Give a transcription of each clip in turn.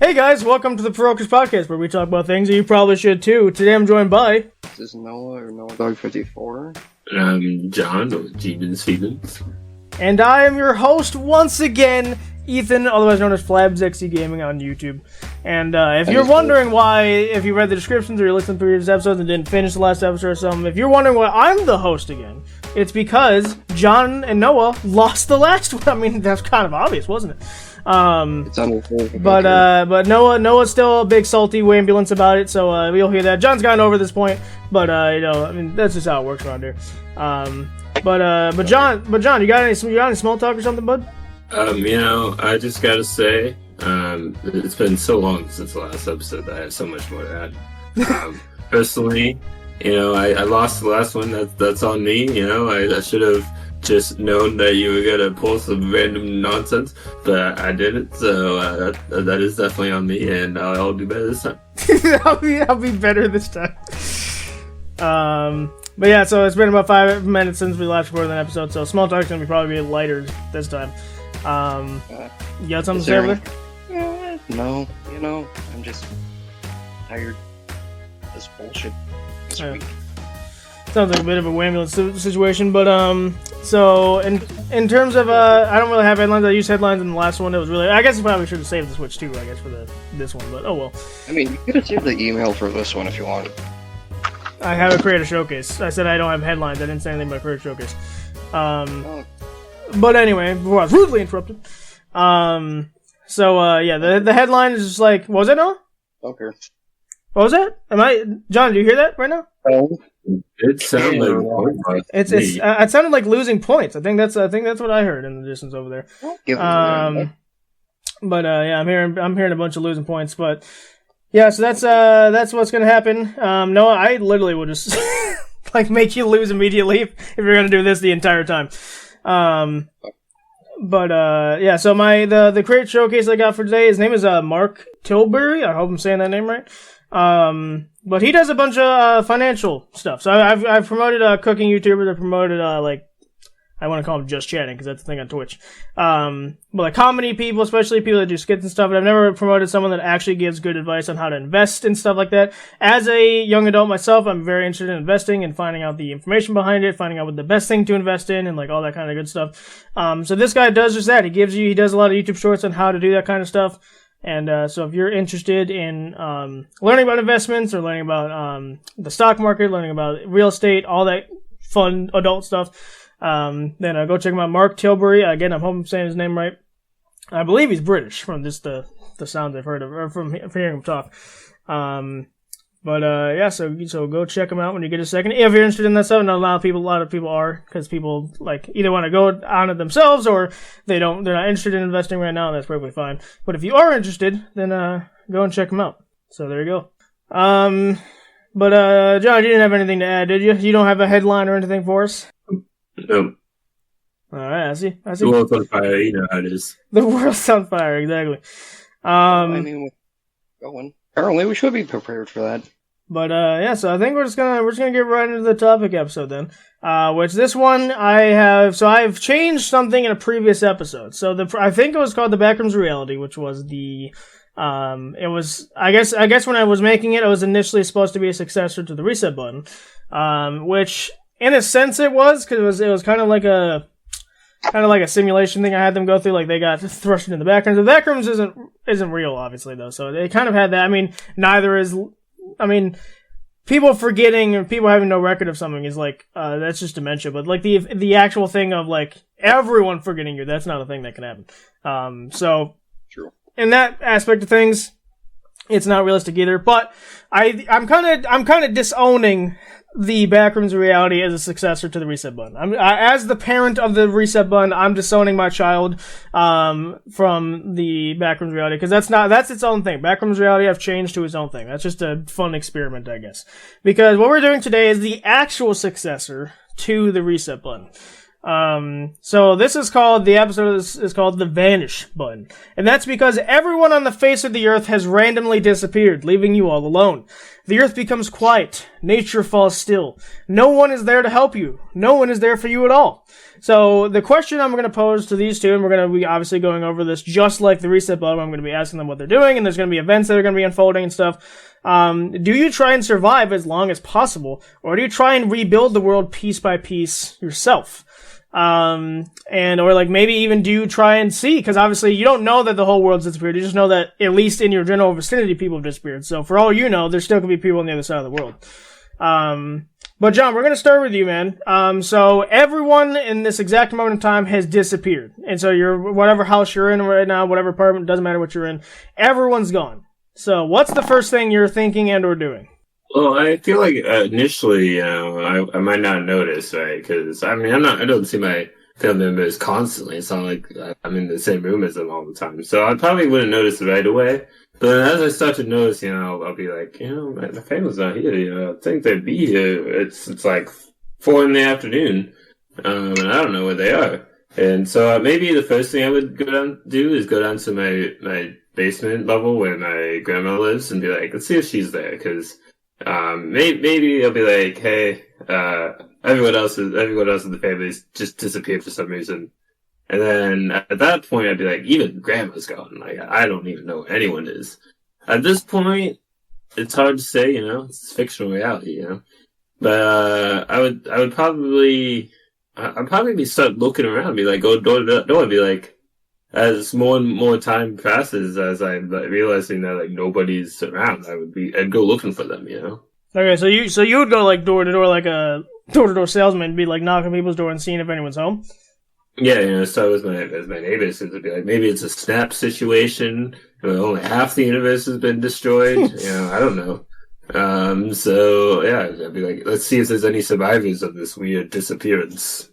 Hey guys, welcome to the Ferocious Podcast, where we talk about things that you probably should too. Today I'm joined by... This is Noah, or Noah Dog 54. And I'm John, or Stevens. And I am your host once again, Ethan, otherwise known as FlabsXC Gaming on YouTube. And if you're wondering why, if you read the descriptions or you listened to previous episodes and didn't finish the last episode or something, if you're wondering why I'm the host again, it's because John and Noah lost the last one. I mean, that's kind of obvious, wasn't it? It's understandable. But Noah's still a big salty ambulance about it, so you'll hear that. John's gotten over this point, but I mean, that's just how it works around here. But John, you got any small talk or something, bud? I just gotta say, it's been so long since the last episode that I have so much more to add. Personally, I lost the last one. That's on me. I should have just known that you were gonna pull some random nonsense, but I didn't. So that is definitely on me, and I'll do better this time. I'll be better this time. But yeah, so it's been about 5 minutes since we last recorded an episode, so small talk's gonna probably be lighter this time. You got something to say over there? No, I'm just tired of this bullshit this week. Sounds like a bit of a ambulance situation, but so in terms of I don't really have headlines. I used headlines in the last one. It was really, I guess I probably should have saved the Switch too, I guess, for this one, but oh well. I mean, you could have saved the email for this one if you wanted. I have a creator showcase. I said I don't have headlines. I didn't say anything about creator showcase. But anyway, before I was rudely interrupted. Yeah, the headline is just like, what was it, Noah? Okay. What was that? John, do you hear that right now? Oh. It sounded like it sounded like losing points. I think that's what I heard in the distance over there. Yeah, I'm hearing a bunch of losing points, but yeah, so that's what's gonna happen. Noah, I literally would just like make you lose immediately if you're gonna do this the entire time. So the creator showcase I got for today, his name is Mark Tilbury. I hope I'm saying that name right. But he does a bunch of financial stuff. So I've promoted cooking YouTubers. I promoted I want to call them Just Chatting because that's the thing on Twitch. But like comedy people, especially people that do skits and stuff. But I've never promoted someone that actually gives good advice on how to invest and stuff like that. As a young adult myself, I'm very interested in investing and finding out the information behind it, finding out what the best thing to invest in, and like all that kind of good stuff. So this guy does just that. He does a lot of YouTube shorts on how to do that kind of stuff. And so if you're interested in learning about investments or learning about the stock market, learning about real estate, all that fun adult stuff, then go check him out. Mark Tilbury. Again, I hope I'm saying his name right. I believe he's British from just the sounds I've heard of, or from hearing him talk. So go check him out when you get a second. If you're interested in that stuff, and a lot of people are, because people like either want to go on it themselves or they're not interested in investing right now, and that's perfectly fine. But if you are interested, then go and check him out. So there you go. John, you didn't have anything to add, did you? You don't have a headline or anything for us? No. Alright, I see. The world's on fire, you know how it is. The world's on fire, exactly. Apparently we should be prepared for that. But so I think we're just gonna get right into the topic episode then. Which this one I've changed something in a previous episode. So I think it was called the Backrooms Reality, which was I guess when I was making it was initially supposed to be a successor to the Reset Button. Which in a sense it was, because it was kind of like a simulation thing I had them go through. Like they got thrust into the backrooms. The backrooms isn't real, obviously, though. So they kind of had that. I mean, people forgetting or people having no record of something is like that's just dementia. But like the actual thing of like everyone forgetting you, that's not a thing that can happen. So true. In that aspect of things, it's not realistic either. But I'm kind of disowning the Backrooms Reality as a successor to the Reset Button. As the parent of the Reset Button, I'm disowning my child from the Backrooms Reality, because that's its own thing. Backrooms Reality I've changed to its own thing. That's just a fun experiment, I guess. Because what we're doing today is the actual successor to the Reset Button. So this is called, the episode is called the Vanish Button. And that's because everyone on the face of the earth has randomly disappeared, leaving you all alone. The earth becomes quiet. Nature falls still. No one is there to help you. No one is there for you at all. So the question I'm going to pose to these two, and we're going to be obviously going over this just like the reset button. I'm going to be asking them what they're doing, and there's going to be events that are going to be unfolding and stuff. Do you try and survive as long as possible, or do you try and rebuild the world piece by piece yourself? Or like maybe even do you try and see, because obviously you don't know that the whole world's disappeared, you just know that at least in your general vicinity people have disappeared, so for all you know, there still could be people on the other side of the world. But John, we're gonna start with you, man. So everyone in this exact moment in time has disappeared, and so whatever house you're in right now, whatever apartment, doesn't matter what you're in, everyone's gone. So what's the first thing you're thinking and or doing? Well, I feel like initially, I might not notice, right? Because I don't see my family members constantly. It's not like I'm in the same room as them all the time. So I probably wouldn't notice right away. But then as I start to notice, I'll be like, my family's not here. I think they'd be here. It's like 4 in the afternoon, and I don't know where they are. And so maybe the first thing I would do is go down to my basement level where my grandma lives and be like, let's see if she's there, because maybe I'll be like, hey, everyone else in the family's just disappeared for some reason. And then at that point, I'd be like, even grandma's gone. Like, I don't even know where anyone is. At this point, it's hard to say, it's fictional reality, But, I'd probably start looking around, be like, go door to door, and be like, as more and more time passes, as I'm realizing that like nobody's around, I'd go looking for them, Okay, so you would go like door to door, like a door to door salesman, be like knocking people's door and seeing if anyone's home. Yeah, so as my neighbors, it'd be like maybe it's a snap situation. Only half the universe has been destroyed. I don't know. So yeah, I'd be like, let's see if there's any survivors of this weird disappearance.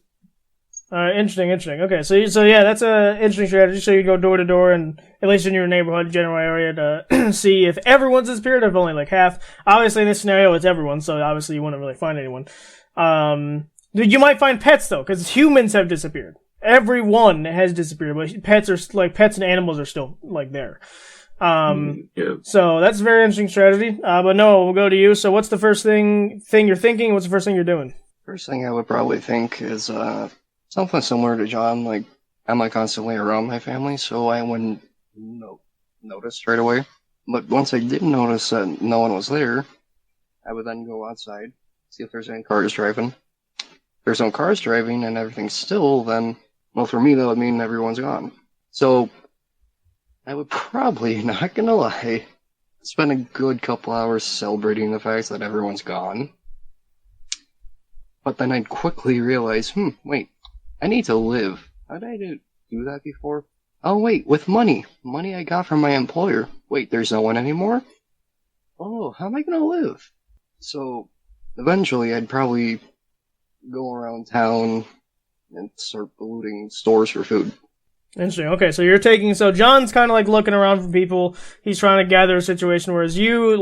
Interesting. Okay, so yeah, that's a interesting strategy. So you go door to door, and at least in your neighborhood, general area, to see if everyone's disappeared, if only like half. Obviously, in this scenario, it's everyone, so obviously you wouldn't really find anyone. You might find pets though, because humans have disappeared. Everyone has disappeared, but pets and animals are still like there. Yeah. So that's a very interesting strategy. But no, we'll go to you. So what's the first thing you're thinking? What's the first thing you're doing? First thing I would probably think is something similar to John. Like, I'm like constantly around my family, so I wouldn't notice right away. But once I did notice that no one was there, I would then go outside, see if there's any cars driving. If there's no cars driving and everything's still, then, well, for me, that would mean everyone's gone. So, I would probably, not gonna lie, spend a good couple hours celebrating the fact that everyone's gone. But then I'd quickly realize, wait, I need to live. How did I do that before? Oh, wait, with money. Money I got from my employer. Wait, there's no one anymore? Oh, how am I gonna live? So, eventually I'd probably go around town and start looting stores for food. Interesting. Okay, so John's kind of like looking around for people. He's trying to gather a situation, whereas you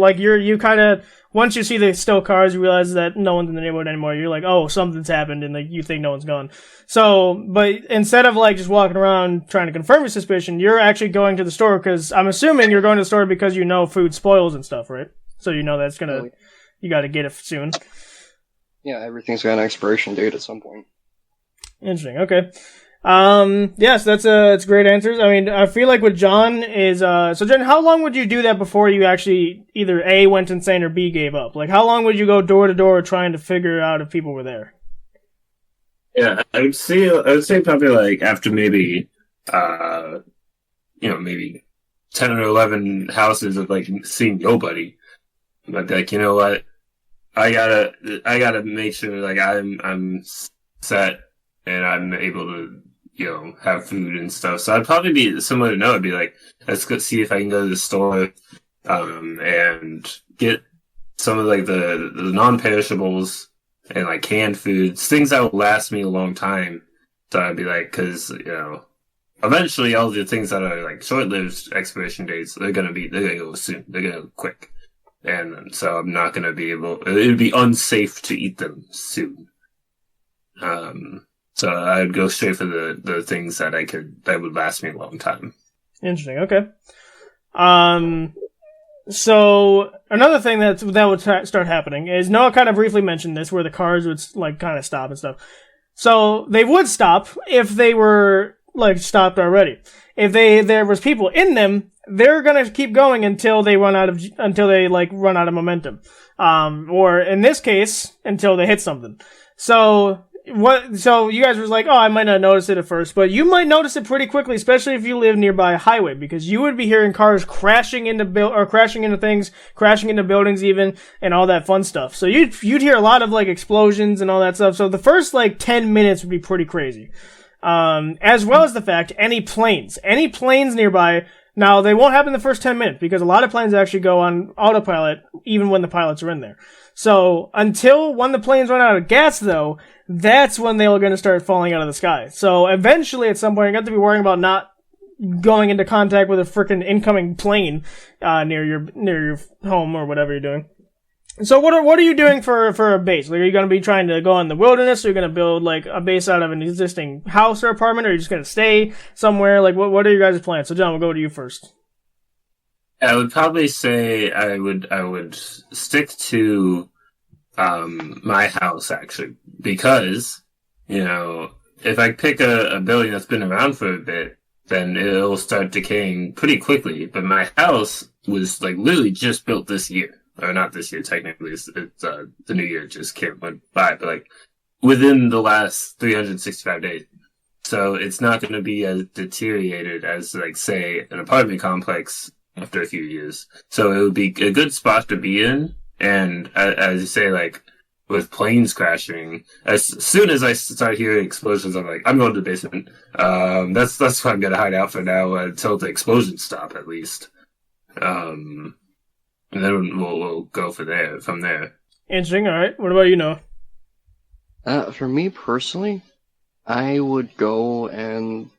kind of, once you see the still cars, you realize that no one's in the neighborhood anymore. You're like, oh, something's happened, and like you think no one's gone. So, but instead of like just walking around trying to confirm your suspicion, you're actually going to the store, because I'm assuming you're going to the store because you know food spoils and stuff, right? So you know that's you got to get it soon. Yeah, everything's got an expiration date at some point. Interesting. Okay. Yes, that's great answers. I mean, I feel like with John is, so John, how long would you do that before you actually either A, went insane, or B, gave up? Like, how long would you go door to door trying to figure out if people were there? Yeah, I would say probably like after maybe, maybe 10 or 11 houses of like seeing nobody. I'd be like, you know what? I gotta make sure like I'm set and I'm able to, have food and stuff. So I'd probably be similar to Noah. I'd be like, let's go see if I can go to the store, and get some of like the non-perishables and like canned foods, things that will last me a long time. So I'd be like, cause, eventually all the things that are like short-lived expiration dates, they're gonna go soon. They're gonna go quick. And so I'm not gonna be able, it would be unsafe to eat them soon. So I'd go straight for the things that that would last me a long time. Interesting. Okay. So another thing that would start happening is Noah kind of briefly mentioned this, where the cars would like kind of stop and stuff. So they would stop if they were like stopped already. If there was people in them, they're gonna keep going until they run out of momentum. Or in this case, until they hit something. So you guys were like, oh, I might not notice it at first, but you might notice it pretty quickly, especially if you live nearby a highway, because you would be hearing cars crashing into crashing into things, crashing into buildings even, and all that fun stuff. So you'd hear a lot of like explosions and all that stuff. So the first like 10 minutes would be pretty crazy. As well as the fact any planes nearby. Now, they won't happen the first 10 minutes because a lot of planes actually go on autopilot even when the pilots are in there. So, when the planes run out of gas, though, that's when they're going to start falling out of the sky. So, eventually, at some point, you're going to have to be worrying about not going into contact with a freaking incoming plane near your home or whatever you're doing. So what are you doing for a base? Like, are you going to be trying to go in the wilderness? Or are you going to build like a base out of an existing house or apartment? Or are you just going to stay somewhere? Like, what are your guys' plans? So John, we'll go to you first. I would probably say I would stick to my house actually, because if I pick a building that's been around for a bit, then it'll start decaying pretty quickly. But my house was like literally just built this year. Or not this year, technically. It's the new year just went by, but like within the last 365 days. So it's not going to be as deteriorated as like say an apartment complex after a few years. So it would be a good spot to be in. And as you say, like with planes crashing, as soon as I start hearing explosions, I'm like, I'm going to the basement. That's where I'm going to hide out for now until the explosions stop at least. And then we'll go from there. Interesting. All right. What about you, Noah? For me personally, I would go and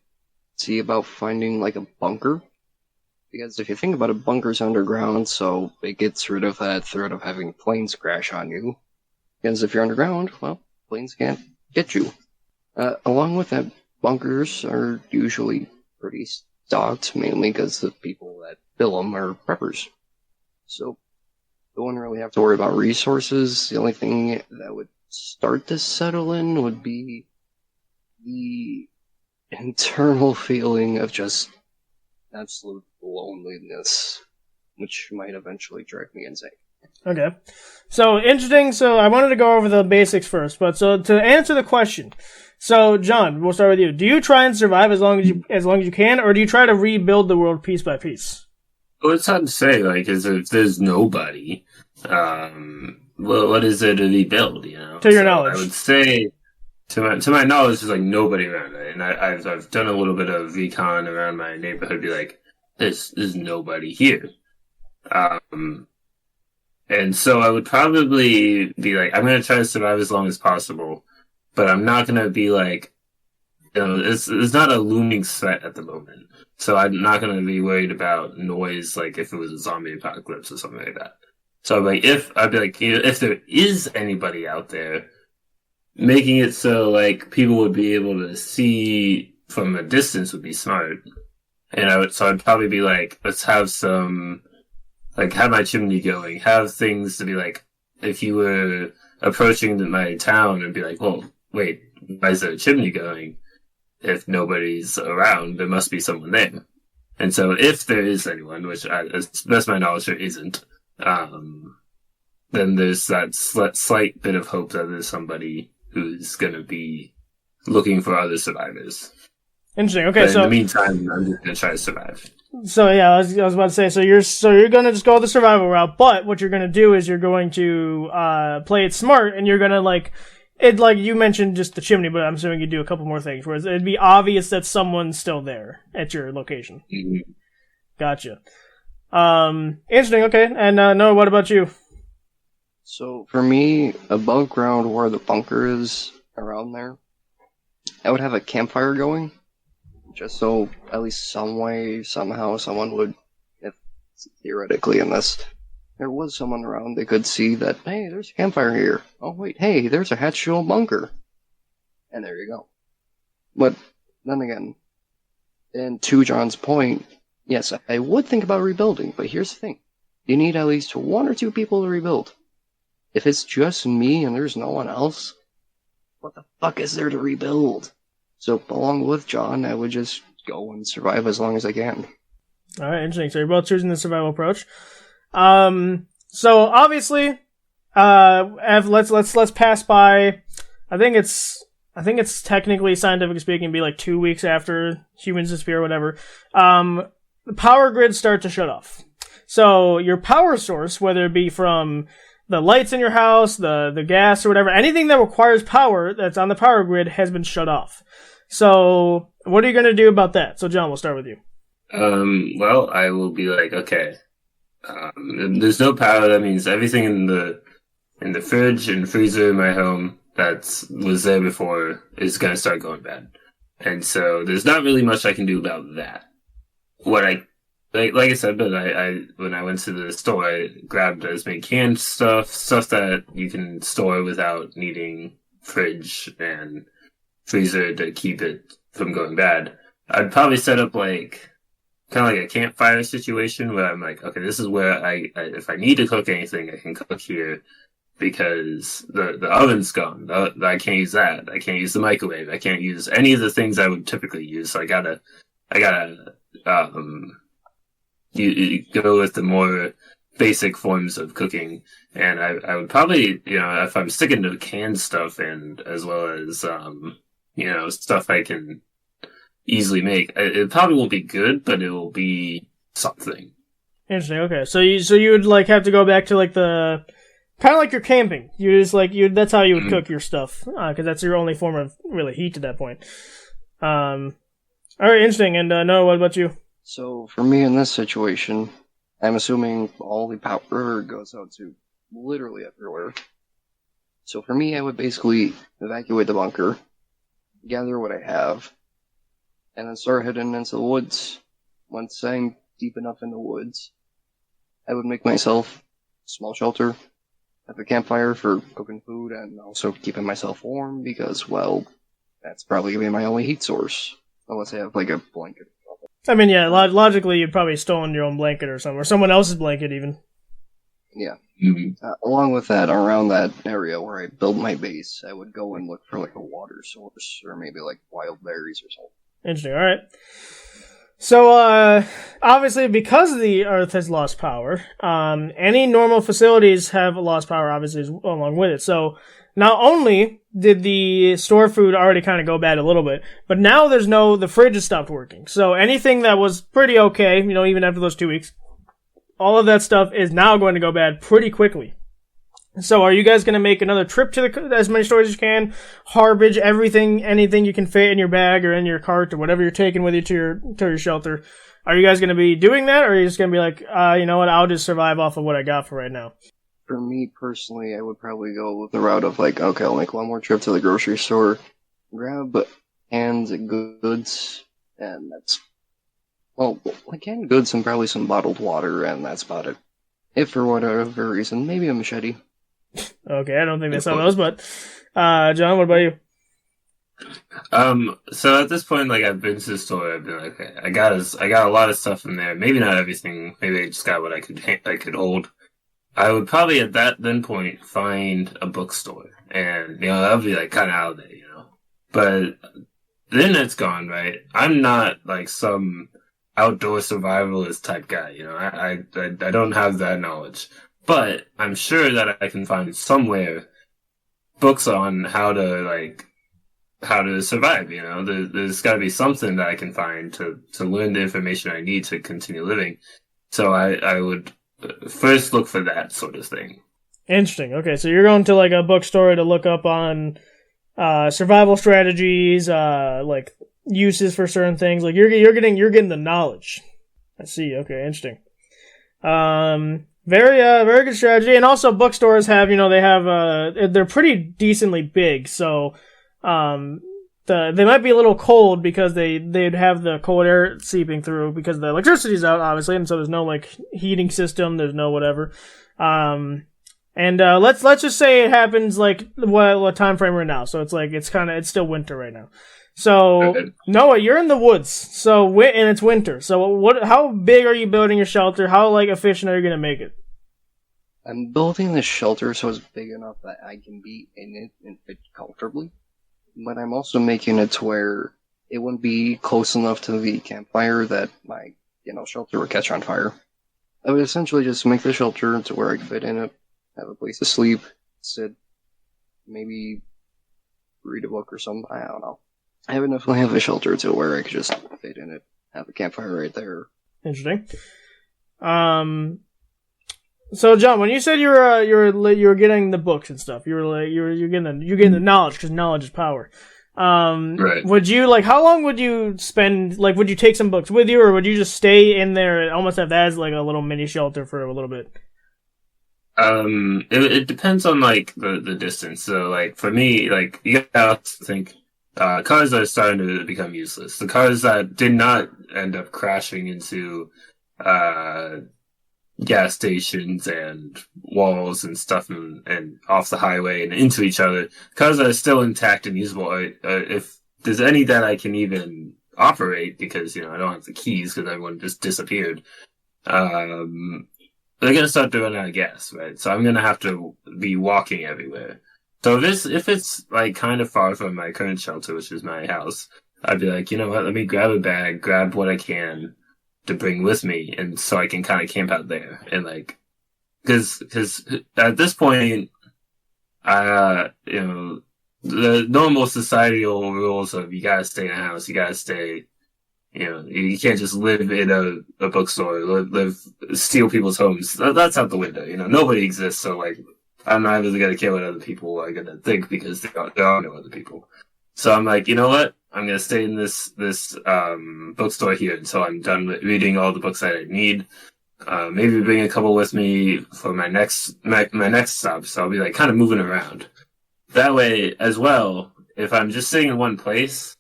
see about finding like a bunker. Because if you think about it, bunkers underground, so it gets rid of that threat of having planes crash on you. Because if you're underground, well, planes can't get you. Along with that, bunkers are usually pretty stocked, mainly because the people that fill them are preppers. So, don't really have to worry about resources. The only thing that would start to settle in would be the internal feeling of just absolute loneliness, which might eventually drive me insane. Okay. So, interesting. So, I wanted to go over the basics first, but so to answer the question. So, John, we'll start with you. Do you try and survive as long as you can, or do you try to rebuild the world piece by piece? Well, it's hard to say, like, if there's nobody, what is there to rebuild, To your knowledge. I would say, to my knowledge, there's, like, nobody around, right? And I've done a little bit of recon around my neighborhood, be like, there's nobody here. And so I would probably be like, I'm going to try to survive as long as possible, but I'm not going to be like, it's not a looming threat at the moment. So I'm not going to be worried about noise, like if it was a zombie apocalypse or something like that. So I'd be like, if there is anybody out there, making it so like people would be able to see from a distance would be smart. And I'd probably be like, let's have some, like have my chimney going, have things to be like, if you were approaching my town and be like, well, wait, why is there a chimney going? If nobody's around, there must be someone there. And so if there is anyone, which as best my knowledge there isn't, then there's that slight bit of hope that there's somebody who's going to be looking for other survivors. Interesting. Okay, but in the meantime, I'm just going to try to survive. So yeah, I was about to say, so you're going to just go the survival route, but what you're going to do is you're going to play it smart, and you're going to like you mentioned just the chimney, but I'm assuming you do a couple more things, whereas it'd be obvious that someone's still there at your location. Mm-hmm. Gotcha. Interesting. Okay, and Noah, what about you? So for me, above ground where the bunker is around there, I would have a campfire going, just so at least some way, somehow, someone would, if theoretically, unless there was someone around, they could see that, hey, there's a campfire here. Oh wait, hey, there's a Hatchville bunker. And there you go. But then again, and to John's point, yes, I would think about rebuilding, but here's the thing. you need at least 1 or 2 people to rebuild. If it's just me and there's no one else, what the fuck is there to rebuild? So, along with John, I would just go and survive as long as I can. Alright, interesting. So you're both choosing the survival approach. So obviously, let's pass by. I think it's technically, scientifically speaking, be like 2 weeks after humans disappear or whatever. The power grids start to shut off. So your power source, whether it be from the lights in your house, the gas or whatever, anything that requires power that's on the power grid has been shut off. So what are you going to do about that? So John, we'll start with you. Well, I will be like, okay, there's no power. That means everything in the fridge and freezer in my home that was there before is going to start going bad. And so there's not really much I can do about that. What I, like I said, but I when I went to the store, I grabbed as many canned stuff that you can store without needing fridge and freezer to keep it from going bad. I'd probably set up like kind of like a campfire situation where I'm like, okay, this is where I if I need to cook anything, I can cook here because the oven's gone. I can't use that. I can't use the microwave. I can't use any of the things I would typically use. So I gotta you go with the more basic forms of cooking. And I would probably, if I'm sticking to canned stuff and as well as, stuff I can easily make, it probably won't be good, but it will be something. Interesting. Okay. So you would like have to go back to like the, kind of like you're camping. You just like, that's how you would cook your stuff. Cause that's your only form of really heat at that point. Alright, interesting. And, Noah, what about you? So, for me in this situation, I'm assuming all the power goes out to literally everywhere. So for me, I would basically evacuate the bunker, gather what I have, and then start heading into the woods. Once I'm deep enough in the woods, I would make myself a small shelter, have a campfire for cooking food, and also keeping myself warm because, well, that's probably going to be my only heat source. Unless I have, like, a blanket. I mean, yeah, logically, you'd probably stolen your own blanket or something, or someone else's blanket, even. Yeah. Mm-hmm. Along with that, around that area where I built my base, I would go and look for, like, a water source, or maybe, like, wild berries or something. Interesting, alright. So, obviously, because the Earth has lost power, any normal facilities have lost power, obviously, along with it. So, not only did the store food already kind of go bad a little bit, but now the fridge has stopped working. So anything that was pretty okay, even after those 2 weeks, all of that stuff is now going to go bad pretty quickly. So are you guys going to make another trip to as many stores as you can, harbage anything you can fit in your bag or in your cart or whatever you're taking with you to your shelter? Are you guys going to be doing that, or are you just going to be like, you know what, I'll just survive off of what I got for right now? For me personally, I would probably go with the route of like, okay, I'll make one more trip to the grocery store, grab canned goods, and that's, well, like canned goods and probably some bottled water, and that's about it. If for whatever reason, maybe a machete. Okay, I don't think that's how those, but, John, what about you? So at this point, like, I've been to the store, I've been like, okay, I got a lot of stuff in there, maybe not everything, maybe I just got what I could hold. I would probably at that then point find a bookstore, and that would be like kind of out there, But then it's gone, right? I'm not like some outdoor survivalist type guy, I don't have that knowledge, but I'm sure that I can find somewhere books on how to survive. There's got to be something that I can find to learn the information I need to continue living. So I would first look for that sort of thing. Interesting. Okay, so you're going to like a bookstore to look up on survival strategies, like uses for certain things. Like you're getting the knowledge. I see. Okay, interesting. Very good strategy. And also bookstores have, they have they're pretty decently big, so they might be a little cold because they'd have the cold air seeping through because the electricity's out, obviously, and so there's no like heating system, there's no whatever. And let's just say it happens like what time frame we're in now. So it's like it's still winter right now. So, Okay. Noah, you're in the woods. So, and it's winter. So, how big are you building your shelter? How, like, efficient are you going to make it? I'm building this shelter so it's big enough that I can be in it and fit comfortably. But I'm also making it to where it wouldn't be close enough to the campfire that my, shelter would catch on fire. I would essentially just make the shelter to where I could fit in it, have a place to sleep, sit, maybe read a book or something. I don't know. I would definitely have a shelter to where I could just fit in it, have a campfire right there. Interesting. So John, when you said you were getting the books and stuff, you're getting the knowledge because knowledge is power. Right. Would you how long would you spend? Like, would you take some books with you, or would you just stay in there and almost have that as like a little mini shelter for a little bit? It depends on like the distance. So like for me, like you have to think cars are starting to become useless. The cars that did not end up crashing into gas stations and walls and stuff and off the highway and into each other. Cars that are still intact and usable. If there's any that I can even operate because, I don't have the keys because everyone just disappeared. They're going to start to run out of gas, right? So I'm going to have to be walking everywhere. So if it's like kind of far from my current shelter, which is my house, I'd be like, you know what, let me grab a bag, grab what I can to bring with me, and so I can kind of camp out there. And like, cause at this point, the normal societal rules of you gotta stay in a house, you gotta stay, you can't just live in a bookstore, steal people's homes. That's out the window, nobody exists, so like, I'm not really gonna care what other people are gonna think because there are no other people. So I'm like, you know what? I'm gonna stay in this bookstore here until I'm done reading all the books that I need. Maybe bring a couple with me for my next stop. So I'll be like kind of moving around. That way, as well, if I'm just sitting in one place,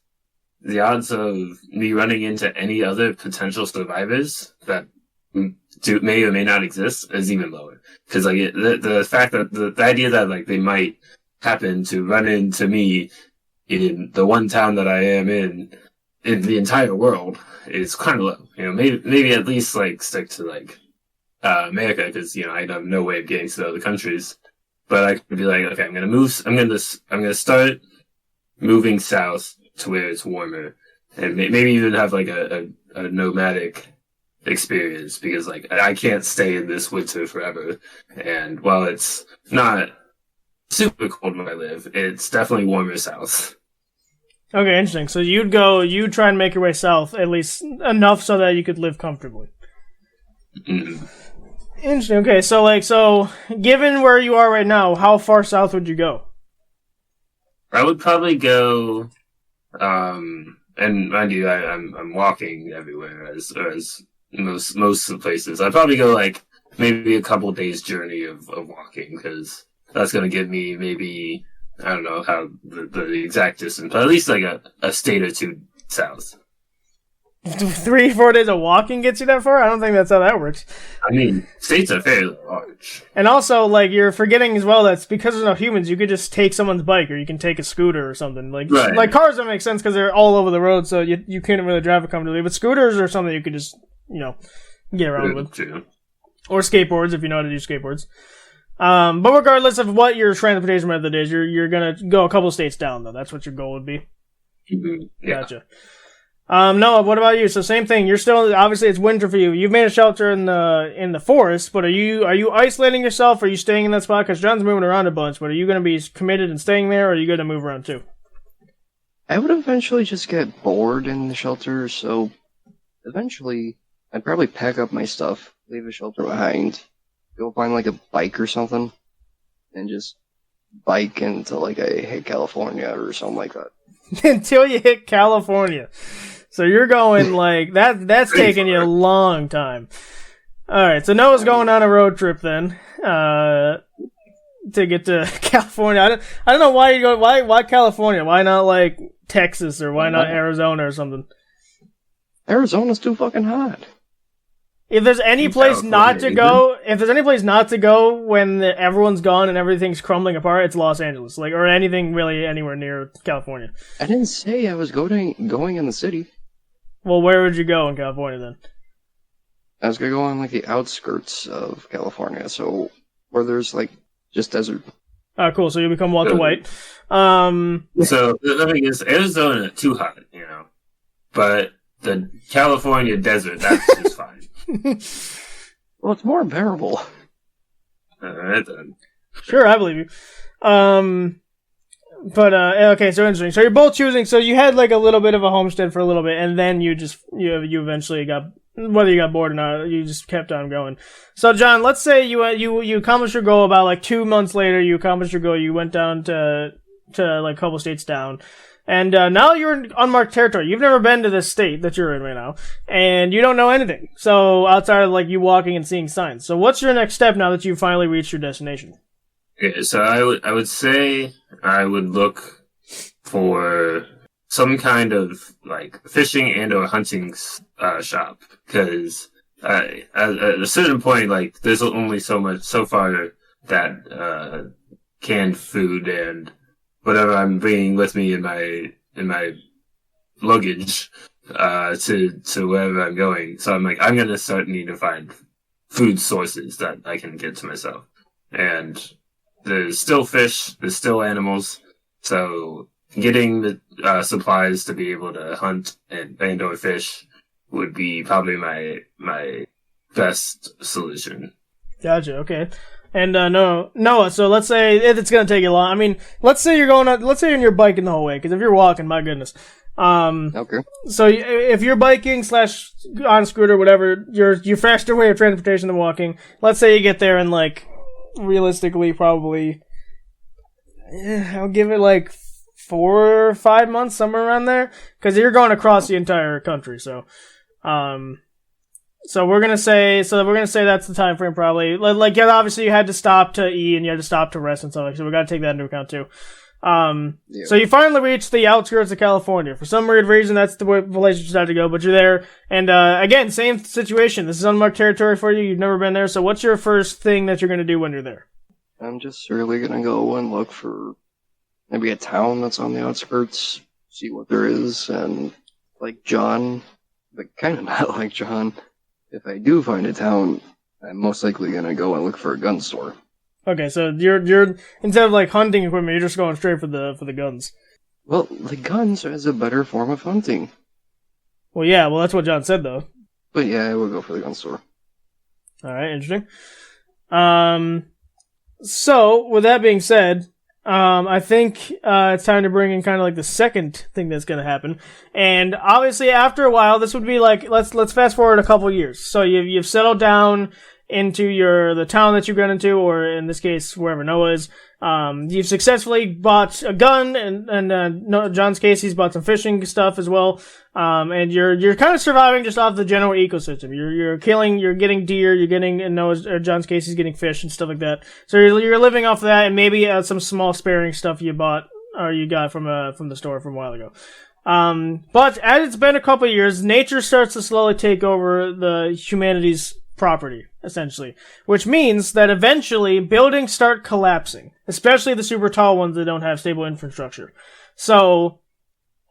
the odds of me running into any other potential survivors that may or may not exist is even lower. Because like the fact that the idea that like they might happen to run into me in the one town that I am in the entire world is kind of low. Maybe at least like stick to like America because I have no way of getting to the other countries. But I could be like, okay, I'm gonna start moving south to where it's warmer, and maybe even have like a nomadic experience because like I can't stay in this winter forever. And while it's not super cold where I live, it's definitely warmer south. Okay, interesting. So you'd try and make your way south at least enough so that you could live comfortably. Mm-hmm. Interesting. Okay, so given where you are right now, how far south would you go? I would probably go, and mind you, I'm walking everywhere as most of the places. I'd probably go like maybe a couple days journey of walking because that's going to give me maybe, I don't know how the exact distance, but at least like a state or two south. 3-4 days of walking gets you that far? I don't think that's how that works. I mean, states are fairly large. And also, like, you're forgetting as well that's because there's no humans, you could just take someone's bike or you can take a scooter or something. Like, right. Like cars don't make sense because they're all over the road, so you can't really drive it comfortably. But scooters are something you could just, get around with. True. Or skateboards if you know how to do skateboards. But regardless of what your transportation method is, you're gonna go a couple states down though. You your goal would be. Mm-hmm. Yeah. Gotcha. Noah, what about you? So same thing. You're still obviously it's winter for you. You've made a shelter in the forest, but are you isolating yourself? Or are you staying in that spot? Because John's moving around a bunch. But are you going to be committed and staying there, or are you going to move around too? I would eventually just get bored in the shelter, so eventually I'd probably pack up my stuff, leave the shelter behind, go find like a bike or something, and just bike into like California or something like that. Until you hit California. So you're going like that's taking you a long time. Alright, so Noah's going on a road trip then. To get to California. I don't know why you go why California? Why not like Texas or why not Arizona or something? Arizona's too fucking hot. If there's any place not to go, when everyone's gone and everything's crumbling apart, it's Los Angeles, like, or anything really anywhere near California. I didn't say I was going in the city. Well, where would you go in California then? I was gonna go on like the outskirts of California, so where there's like just desert. Oh, cool. So you become Walter White. So the thing is, Arizona too hot, but the California desert, that's just fine. Well, it's more bearable. Alright then. Sure, I believe you. Okay, so interesting. So you're both choosing. So you had like a little bit of a homestead for a little bit, and then you eventually got, whether you got bored or not, you just kept on going. So John, let's say you accomplished your goal about like 2 months later. You accomplished your goal. You went down to like a couple states down. And now you're in unmarked territory. You've never been to this state that you're in right now, and you don't know anything. So outside of like you walking and seeing signs. So what's your next step now that you've finally reached your destination? Okay, so I would say I would look for some kind of like fishing and or hunting shop, because at a certain point, like there's only so far that canned food and whatever I'm bringing with me in my luggage to wherever I'm going. So I'm like, I'm gonna start needing to find food sources that I can get to myself. And there's still fish, there's still animals, so getting the supplies to be able to hunt and or fish would be probably my best solution. Gotcha. Okay. And Noah. So let's say it's gonna take you long. I mean, let's say you're in your biking the whole way. Because if you're walking, my goodness. Okay. So if you're biking / on scooter, whatever, your faster way of transportation than walking. Let's say you get there in like, realistically, probably, I'll give it like 4 or 5 months, somewhere around there. Because you're going across the entire country. So we're gonna say that's the time frame probably. Like, yeah, obviously you had to stop to eat and you had to stop to rest and stuff like that. So we gotta take that into account too. Yeah. So you finally reached the outskirts of California. For some weird reason, that's the place you decided to go, but you're there. And again, same situation. This is unmarked territory for you. You've never been there. So what's your first thing that you're gonna do when you're there? I'm just really gonna go and look for maybe a town that's on the outskirts, see what there is, and like John, but kind of not like John. If I do find a town, I'm most likely gonna go and look for a gun store. Okay, so you're instead of like hunting equipment, you're just going straight for the guns. Well, the guns is a better form of hunting. Well, yeah, that's what John said though. But yeah, I will go for the gun store. All right, interesting. So with that being said, I think it's time to bring in kind of like the second thing that's going to happen. And obviously after a while, this would be like, let's fast forward a couple years. So you've settled down into the town that you've gone into, or in this case, wherever Noah is. You've successfully bought a gun, and John's case, he's bought some fishing stuff as well. And you're kind of surviving just off the general ecosystem. You're getting deer, you're getting, in John's case, he's getting fish and stuff like that. So you're living off of that, and maybe some small sparing stuff you bought, or you got from the store from a while ago. But as it's been a couple of years, nature starts to slowly take over the humanity's property, essentially. Which means that eventually buildings start collapsing, especially the super tall ones that don't have stable infrastructure. So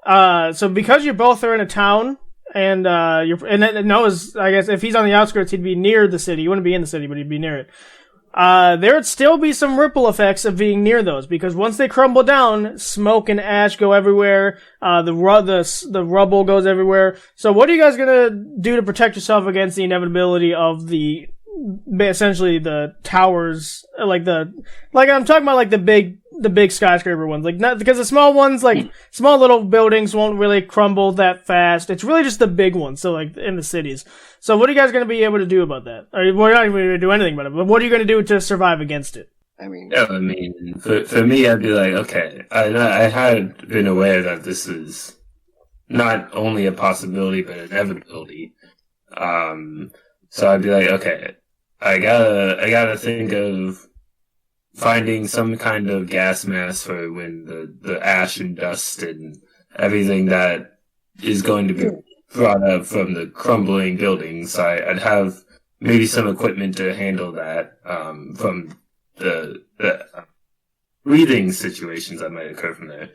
because you both are in a town, and Noah's, I guess, if he's on the outskirts, he'd be near the city. He wouldn't be in the city, but he'd be near it. There would still be some ripple effects of being near those, because once they crumble down, smoke and ash go everywhere, the rubble goes everywhere. So what are you guys gonna do to protect yourself against the inevitability of essentially the towers, like I'm talking about like the big skyscraper ones, like not because the small ones, like small little buildings won't really crumble that fast. It's really just the big ones. So like in the cities. So what are you guys going to be able to do about that? Or we're not even going to do anything about it, but what are you going to do to survive against it? I mean, for me, I'd be like, okay, I had been aware that this is not only a possibility, but an inevitability. So I'd be like, okay, I gotta think of finding some kind of gas mask for when the ash and dust and everything that is going to be brought up from the crumbling buildings. I'd have maybe some equipment to handle that from the breathing situations that might occur from there.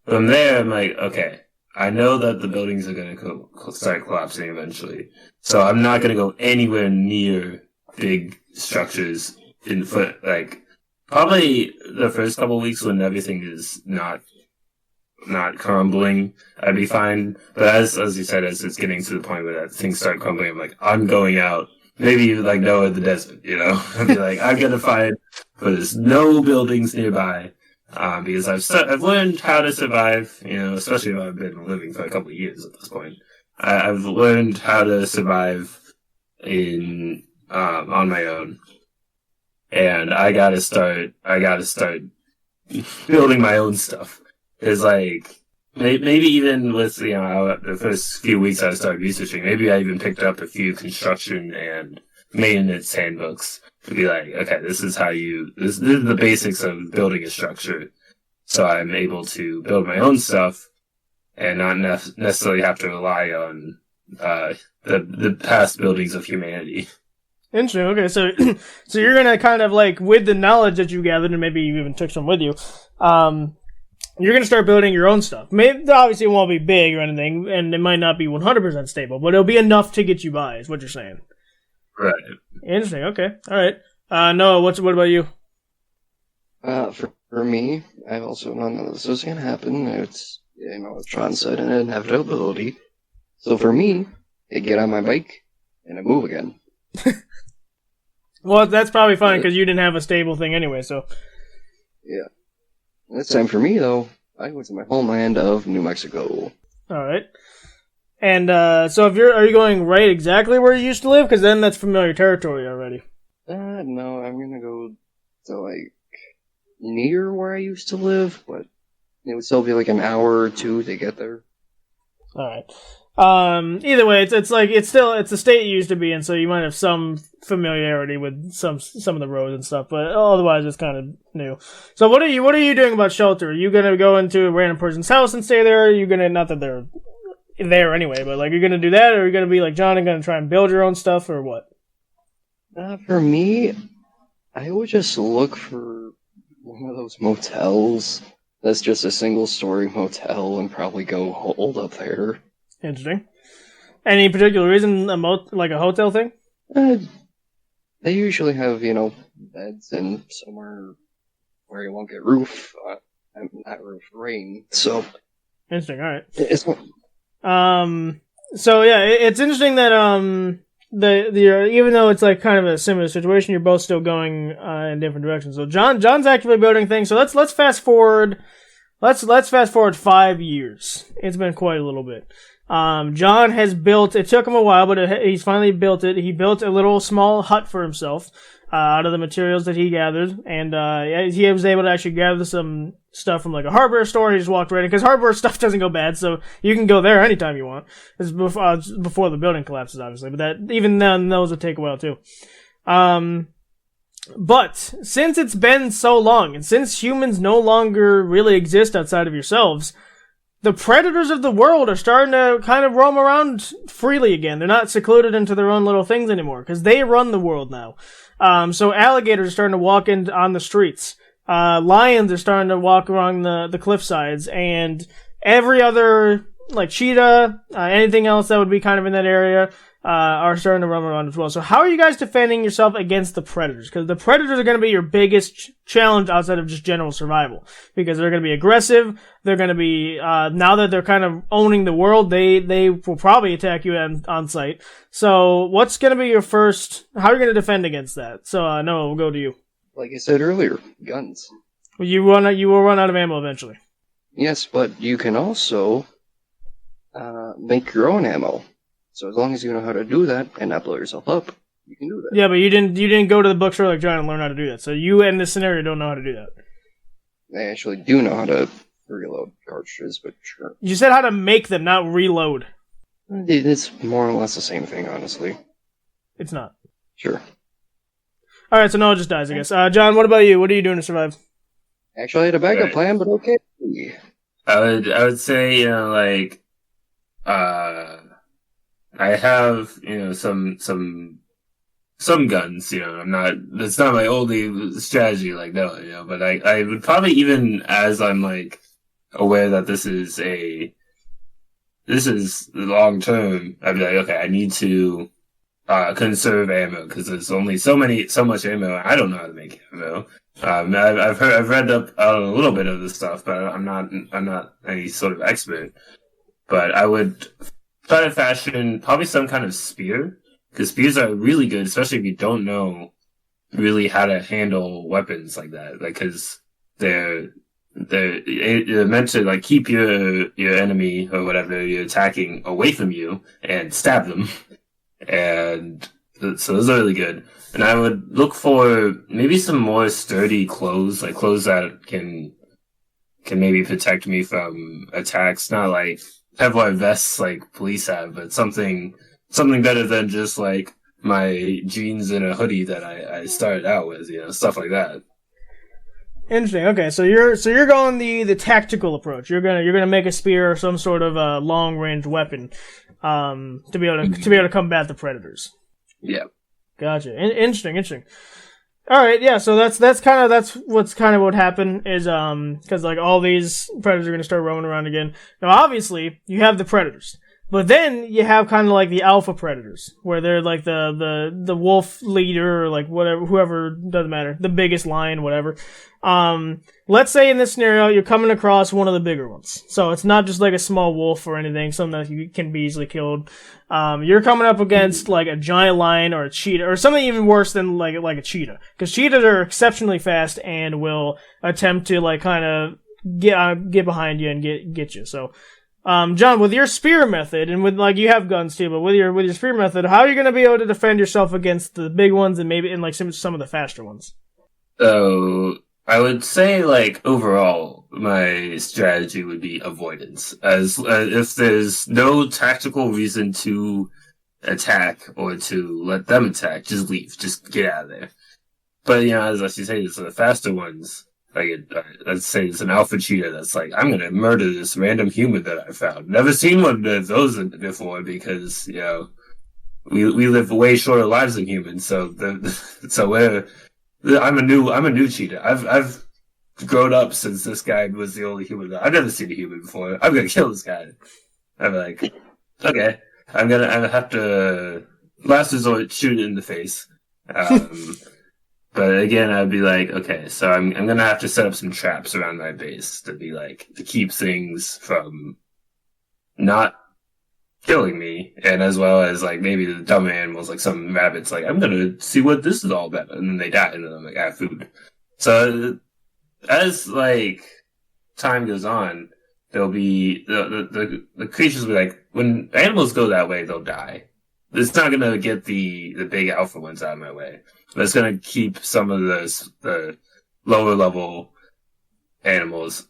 From there, I'm like, okay, I know that the buildings are going to start collapsing eventually, so I'm not going to go anywhere near big structures in foot. Like, probably the first couple of weeks when everything is not crumbling, I'd be fine. But as you said, as it's getting to the point where that things start crumbling, I'm like, I'm going out. Maybe like Noah in the desert, you know? I'd be like, I'm gonna find where there's no buildings nearby, because I've learned how to survive, you know, especially if I've been living for a couple of years at this point. I've learned how to survive on my own. And I gotta start building my own stuff. It's like, maybe even with, you know, the first few weeks I started researching, maybe I even picked up a few construction and maintenance handbooks to be like, okay, this is the basics of building a structure. So I'm able to build my own stuff and not necessarily have to rely on, the past buildings of humanity. Interesting. Okay, so you're gonna kind of like, with the knowledge that you gathered, and maybe you even took some with you, you're going to start building your own stuff. Maybe, obviously, it won't be big or anything, and it might not be 100% stable, but it'll be enough to get you by, is what you're saying. Right. Interesting. Okay. All right. Noah, what about you? For me, I've also known that this is going to happen. It's, you know, as Sean said, an inevitability. So for me, I get on my bike and I move again. Well, that's probably fine because you didn't have a stable thing anyway, so. Yeah. This time for me, though, I went to my homeland of New Mexico. All right. And so are you going right exactly where you used to live? Because then that's familiar territory already. No, I'm going to go to, like, near where I used to live, but it would still be like an hour or two to get there. All right. Either way, it's like it's a state you used to be in, so you might have some familiarity with some of the roads and stuff, but otherwise it's kind of new. So what are you doing about shelter? Are you gonna go into a random person's house and stay there? Or are you gonna, not that they're there anyway, but like, you're gonna do that, or are you gonna be like John and gonna try and build your own stuff, or what? For me, I would just look for one of those motels that's just a single-story motel and probably go hold up there. Interesting. Any particular reason, like a hotel thing? They usually have, you know, beds and somewhere where you won't get not rain. So interesting. All right. It's So yeah, it's interesting that the even though it's like kind of a similar situation, you're both still going in different directions. So John's actively building things. So let's fast forward. Let's fast forward 5 years. It's been quite a little bit. John has built, it took him a while, but he's finally built it. He built a little small hut for himself, out of the materials that he gathered, and, he was able to actually gather some stuff from like a hardware store. He just walked right in, because hardware stuff doesn't go bad, so you can go there anytime you want. It's before the building collapses, obviously, but that, even then, those would take a while too. But since it's been so long, and since humans no longer really exist outside of yourselves, the predators of the world are starting to kind of roam around freely again. They're not secluded into their own little things anymore, because they run the world now. So alligators are starting to walk on the streets. Lions are starting to walk along the cliff sides, and every other, like cheetah, anything else that would be kind of in that area, are starting to roam around as well. So how are you guys defending yourself against the predators? Because the predators are going to be your biggest challenge outside of just general survival. Because they're going to be aggressive. They're going to be, now that they're kind of owning the world, they will probably attack you on sight. So what's going to be your first, how are you going to defend against that? So, Noah, we'll go to you. Like I said earlier, guns. You will run out of ammo eventually. Yes, but you can also, make your own ammo. So as long as you know how to do that and not blow yourself up, you can do that. Yeah, but you didn't go to the bookstore like John and learn how to do that. So you in this scenario don't know how to do that. I actually do know how to reload cartridges, but sure. You said how to make them, not reload. It's more or less the same thing, honestly. It's not. Sure. Alright, so Noah just dies, I guess. John, what about you? What are you doing to survive? Actually, I had a backup plan, but okay. I would say, you know, like, I have, you know, some some guns, that's not my only strategy, like, no, but I would probably, even as I'm, like, aware that this is long term, I'd be like, okay, I need to, conserve ammo, because there's only so much ammo, I don't know how to make ammo. I've read up on a little bit of this stuff, but I'm not any sort of expert. But I would try to fashion probably some kind of spear, because spears are really good, especially if you don't know really how to handle weapons like that. Like, because they're meant to, like, keep your enemy or whatever you're attacking away from you and stab them. And so those are really good. And I would look for maybe some more sturdy clothes, like clothes that can maybe protect me from attacks. Not like Kevlar vests like police have, but something better than just like my jeans and a hoodie that I started out with, stuff like that. Interesting. Okay, so you're going the tactical approach. You're gonna make a spear or some sort of long range weapon, to be able to combat the predators. Yeah. Gotcha. Interesting. All right, yeah. So that's what's kind of what happened is because like all these predators are gonna start roaming around again. Now, obviously, you have the predators, but then you have kind of like the alpha predators, where they're like the wolf leader or like whatever, whoever, doesn't matter, the biggest lion, whatever. Let's say in this scenario you're coming across one of the bigger ones, so it's not just like a small wolf or anything, something that you can be easily killed. You're coming up against like a giant lion or a cheetah, or something even worse than like a cheetah, because cheetahs are exceptionally fast and will attempt to like kind of get behind you and get you. So, John, with your spear method, and with like you have guns too, but with your spear method, how are you going to be able to defend yourself against the big ones and maybe in like some of the faster ones? So I would say, like, overall, my strategy would be avoidance. As if there's no tactical reason to attack or to let them attack, just leave, just get out of there. But as you say, it's the faster ones. Like, let's say it's an alpha cheetah that's like, I'm gonna murder this random human that I found. Never seen one of those before because we live way shorter lives than humans. So I'm a new cheetah. I've grown up since this guy was the only human. I've never seen a human before. I'm gonna kill this guy. I'm like, okay, I'm gonna have to last resort shoot it in the face. But again, I'd be like, okay, so I'm gonna have to set up some traps around my base to keep things from not killing me, and as well as like maybe the dumb animals, like some rabbits, like I'm gonna see what this is all about, and then they die, and then I'm like, I have food. So as like time goes on, there'll be the creatures will be like, when animals go that way, they'll die. It's not gonna get the big alpha ones out of my way, but it's gonna keep some of the lower level animals,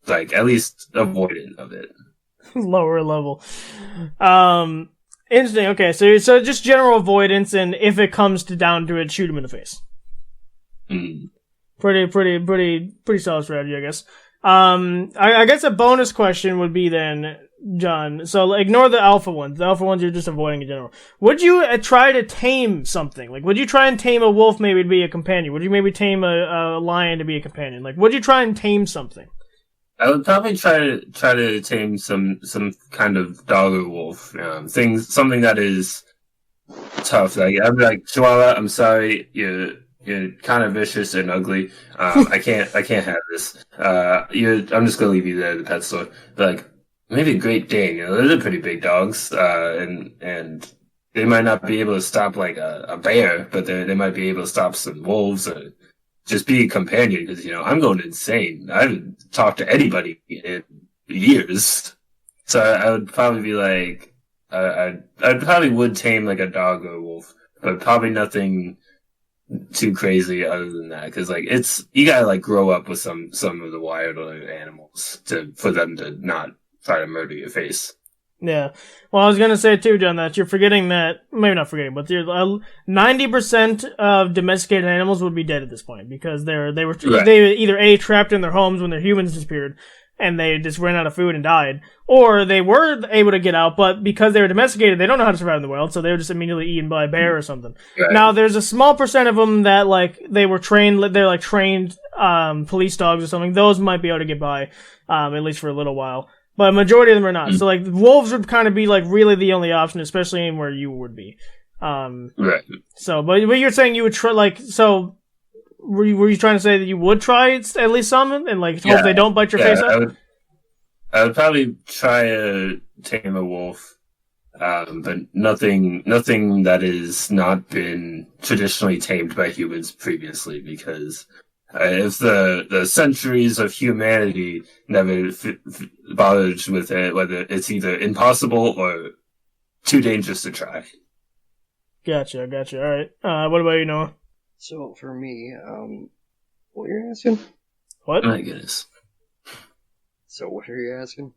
like, at least avoidant of it. Lower level. Interesting. Okay, so just general avoidance, and if it comes down to it, shoot him in the face. Mm. Pretty solid strategy, I guess. I guess a bonus question would be then, John. So ignore the alpha ones. The alpha ones you're just avoiding in general. Would you try to tame something? Like, would you try and tame a wolf maybe to be a companion? Would you maybe tame a lion to be a companion? Like, would you try and tame something? I would probably try to tame some kind of dog or wolf, something that is tough. Like, I'd be like, Chihuahua, I'm sorry, you're kind of vicious and ugly. I can't have this. I'm just gonna leave you there at the pet store. But like, maybe a Great Dane, those are pretty big dogs, and they might not be able to stop like a bear, but they might be able to stop some wolves or just be a companion, because, I'm going insane. I haven't talked to anybody in years. So I would probably be like, I probably would tame like a dog or a wolf, but probably nothing too crazy other than that. Because like, you gotta like grow up with some of the wilder animals for them to not try to murder your face. Yeah. Well, I was gonna say too, John, that you're forgetting that, maybe not forgetting, but 90% of domesticated animals would be dead at this point, because they were either A, trapped in their homes when their humans disappeared, and they just ran out of food and died. Or they were able to get out, but because they were domesticated, they don't know how to survive in the wild, so they were just immediately eaten by a bear or something. Right. Now, there's a small percent of them that, like, they were trained, they're like trained police dogs or something. Those might be able to get by, at least for a little while. But a majority of them are not. So, like, wolves would kind of be, like, really the only option, especially in where you would be. Right. So, but you're saying you would try, like, so, were you trying to say that you would try at least some, and, like, hope they don't bite your face off? I would probably try to tame a wolf, but nothing that has not been traditionally tamed by humans previously, because if the centuries of humanity never bothered with it, whether it's either impossible or too dangerous to try. Gotcha. All right. What about you, Noah? So for me, what you're asking? What? Oh my goodness. So what are you asking?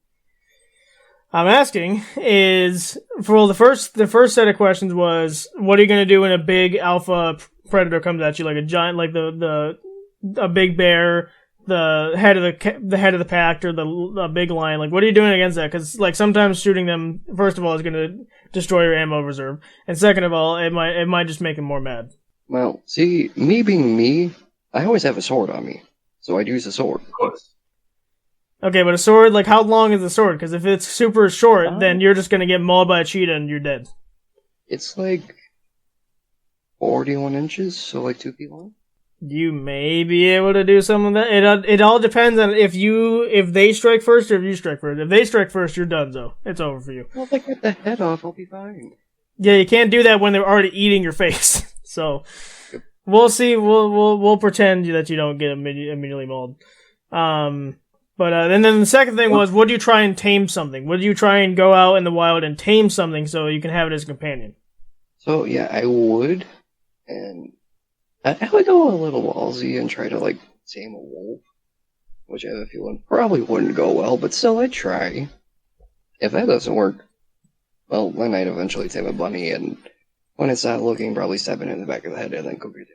I'm asking is for the first set of questions was, what are you going to do when a big alpha predator comes at you, like a giant, like a big bear, the head of the pack, or the big lion? Like, what are you doing against that? Because, like, sometimes shooting them, first of all, is going to destroy your ammo reserve, and second of all, it might just make them more mad. Well, see, me being me, I always have a sword on me, so I'd use a sword. Of course. Okay, but a sword, like, how long is the sword? Because if it's super short, then you're just going to get mauled by a cheetah and you're dead. It's like 41 inches, so like 2 feet long. You may be able to do some of that. It all depends on if they strike first or if you strike first. If they strike first, you're done, so it's over for you. Well, if I get the head off, I'll be fine. Yeah, you can't do that when they're already eating your face. So we'll see. We'll pretend that you don't get immediately mauled. But and then the second thing was, would you try and tame something? Would you try and go out in the wild and tame something so you can have it as a companion? So yeah, I would, and I would go a little ballsy and try to like tame a wolf, which I have a feeling probably wouldn't go well, but still I'd try. If that doesn't work, well, then I'd eventually tame a bunny, and when it's not looking, probably stab it in the back of the head and then cook it.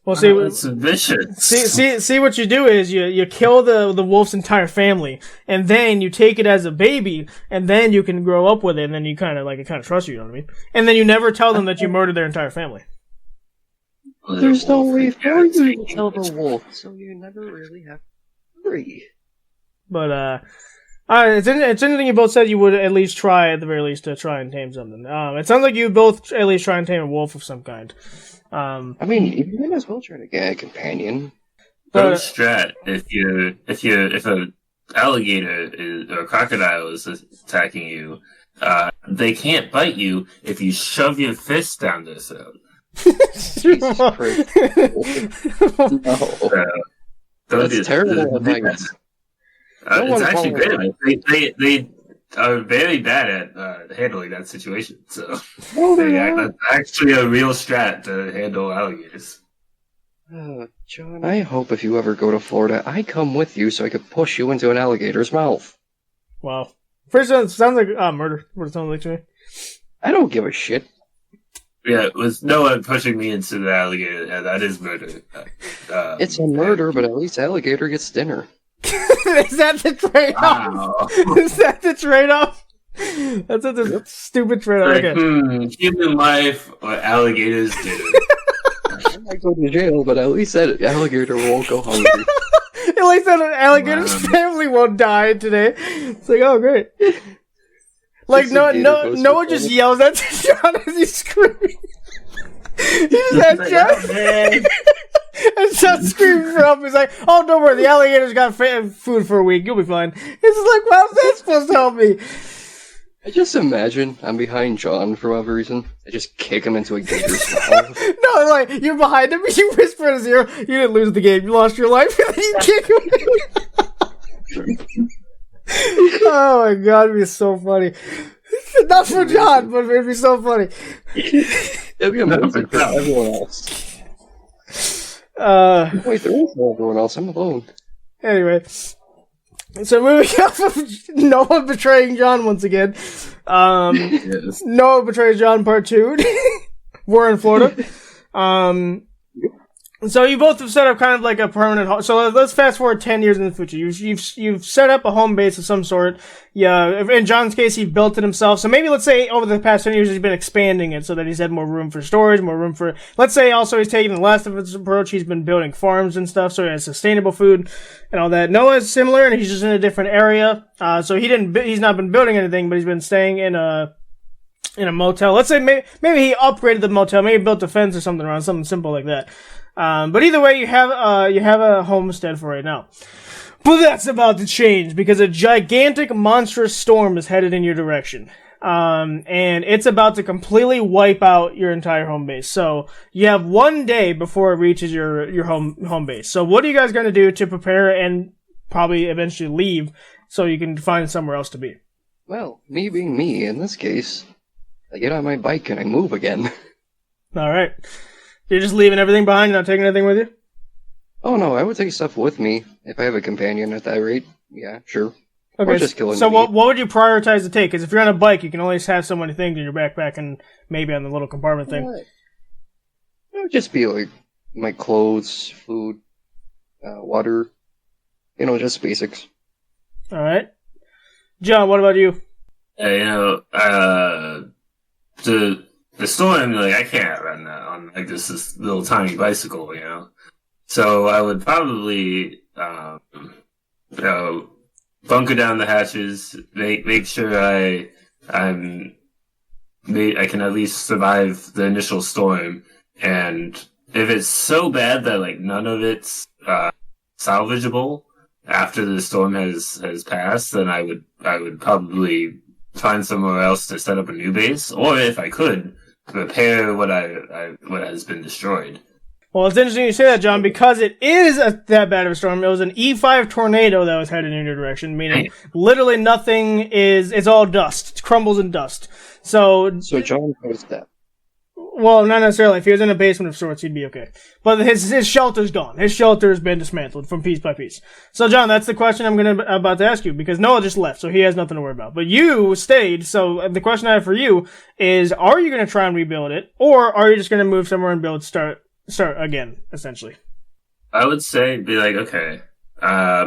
Well, see, it's vicious. See, what you do is you kill the wolf's entire family, and then you take it as a baby, and then you can grow up with it, and then you kind of trust you know what I mean? And then you never tell them that you murdered their entire family. There's no way for you to tell the wolf, so you never really have to worry. But it's interesting you both said you would at least try, at the very least, to try and tame something. It sounds like you both at least try and tame a wolf of some kind. I mean, you might as well try to get a companion. Pro strat: if an alligator or a crocodile is attacking you, they can't bite you if you shove your fist down their throat. Jesus Christ! No. That's terrible advice. It's actually great. They are very bad at handling that situation. So that's actually a real strat to handle alligators. John, I hope if you ever go to Florida, I come with you so I could push you into an alligator's mouth. Wow. First, it sounds like murder. What it sounds like to me. I don't give a shit. Yeah, it was no one pushing me into the alligator. That is murder. It's a murder, but at least alligator gets dinner. Is that the trade-off? Wow. Is that the trade-off? That's a stupid trade-off. Like, okay. Human life or alligators dinner. I might go to jail, but at least that alligator won't go hungry. At least that alligator's family won't die today. It's like, oh, great. Like, no one just yells at John as he's screaming. He just has John. And John screaming for help. He's like, oh, don't worry, the alligator's got food for a week. You'll be fine. It's like, how's that supposed to help me? I just imagine I'm behind John for whatever reason. I just kick him into a gator's mouth. No, like, you're behind him, you whisper in his ear, you didn't lose the game, you lost your life, and then you kick him. Oh my god, it'd be so funny. Not for John, but it'd be so funny. It'd be amazing for everyone else. Wait, there is no everyone else, I'm alone. Anyway. So moving off of Noah betraying John once again. Yes. Noah betrays John part 2. We're in Florida. So you both have set up kind of like a permanent home. So let's fast forward 10 years in the future. You've set up a home base of some sort. Yeah, in John's case, he built it himself. So maybe let's say over the past 10 years, he's been expanding it so that he's had more room for storage, more room for, let's say also he's taking the last of his approach. He's been building farms and stuff, so he has sustainable food and all that. Noah's similar, and he's just in a different area. So he's not been building anything, but he's been staying in a motel. Let's say maybe he upgraded the motel, maybe built a fence or something around, something simple like that. But either way, you have a homestead for right now. But that's about to change because a gigantic, monstrous storm is headed in your direction. And it's about to completely wipe out your entire home base. So you have one day before it reaches your home base. So what are you guys going to do to prepare and probably eventually leave so you can find somewhere else to be? Well, me being me, in this case, I get on my bike and I move again. All right. You're just leaving everything behind, not taking anything with you? Oh no, I would take stuff with me if I have a companion at that rate. Yeah, sure. Okay, or just killing so me. what would you prioritize to take? Because if you're on a bike, you can only have so many things in your backpack and maybe on the little compartment thing. It would just be like my clothes, food, water, just basics. All right. John, what about you? The storm, like, I can't run that on like this little tiny bicycle, So I would probably, bunker down the hatches, make sure I can at least survive the initial storm, and if it's so bad that like none of it's salvageable after the storm has passed, then I would probably find somewhere else to set up a new base, or if I could, repair what has been destroyed. Well, it's interesting you say that, John, because it is that bad of a storm. It was an E5 tornado that was headed in your direction, meaning literally nothing it's all dust. It crumbles in dust. So John knows that. Well, not necessarily. If he was in a basement of sorts, he'd be okay. But his shelter's gone. His shelter has been dismantled from piece by piece. So, John, that's the question I'm about to ask you, because Noah just left, so he has nothing to worry about. But you stayed, so the question I have for you is, are you going to try and rebuild it, or are you just going to move somewhere and start again, essentially? I would say, be like, okay, I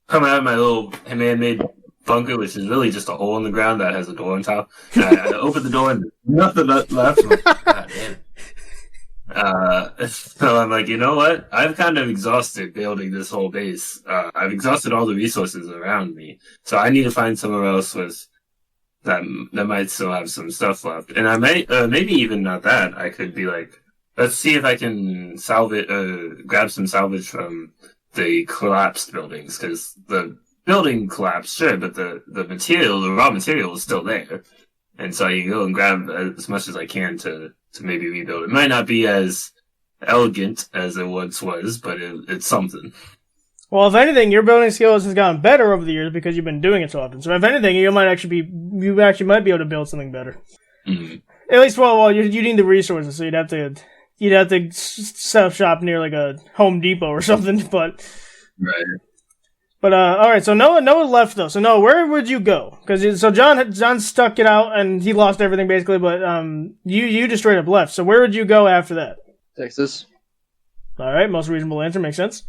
come out of my little man-made bunker, which is really just a hole in the ground that has a door on top. And I open the door and there's nothing left. I'm like, God damn. So I'm like, you know what? I've kind of exhausted building this whole base. I've exhausted all the resources around me. So I need to find somewhere else that might still have some stuff left. And I may, maybe even not that. I could be like, let's see if I can grab some salvage from the collapsed buildings, because the building collapsed, sure, but the raw material is still there. And so I can go and grab as much as I can to maybe rebuild. It might not be as elegant as it once was, but it's something. Well, if anything, your building skills has gotten better over the years because you've been doing it so often. So if anything, you actually might be able to build something better. Mm-hmm. At least, you need the resources, so you'd have to set up shop near like a Home Depot or something. But right. But all right, so Noah left though. So Noah, where would you go? Because John stuck it out and he lost everything basically. But you just straight up left. So where would you go after that? Texas. All right, most reasonable answer, makes sense.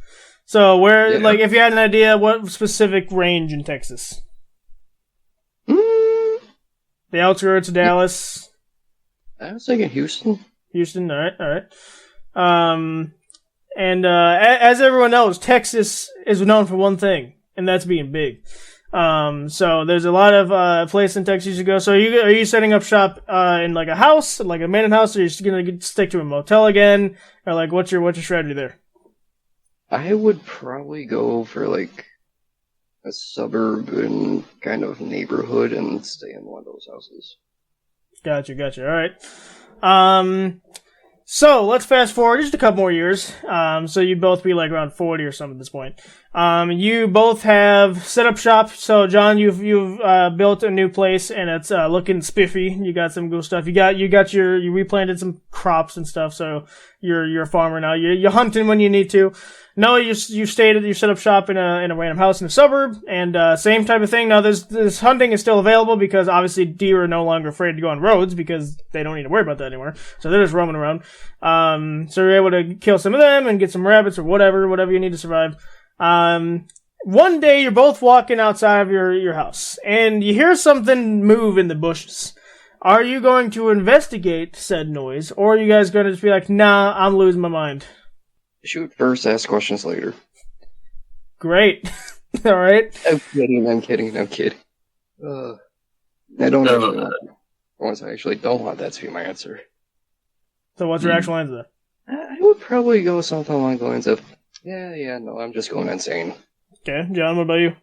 So where, like, if you had an idea, what specific range in Texas? The outskirts of Dallas. I was thinking Houston. Houston, all right. And as everyone knows, Texas is known for one thing, and that's being big. So there's a lot of places in Texas you should go. So are you setting up shop in like a house, like a abandoned house, or are you just gonna stick to a motel again, or like what's your strategy there? I would probably go for like a suburban kind of neighborhood and stay in one of those houses. Gotcha. All right. So let's fast forward just a couple more years. So you'd both be like around 40 or something at this point. You both have set up shop. So John, you've built a new place and it's looking spiffy. You got some cool stuff. You replanted some crops and stuff. So you're a farmer now. You're hunting when you need to. No, you set up shop in a random house in a suburb, and same type of thing. Now, this hunting is still available because obviously deer are no longer afraid to go on roads because they don't need to worry about that anymore. So they're just roaming around. So you're able to kill some of them and get some rabbits or whatever you need to survive. One day you're both walking outside of your house, and you hear something move in the bushes. Are you going to investigate said noise, or are you guys going to just be like, nah, I'm losing my mind? Shoot first, ask questions later. Great. All right. I'm kidding. I don't I actually don't want that to be my answer. So what's your actual answer? I would probably go something along the lines of, no, I'm just going insane. Okay, John, what about you?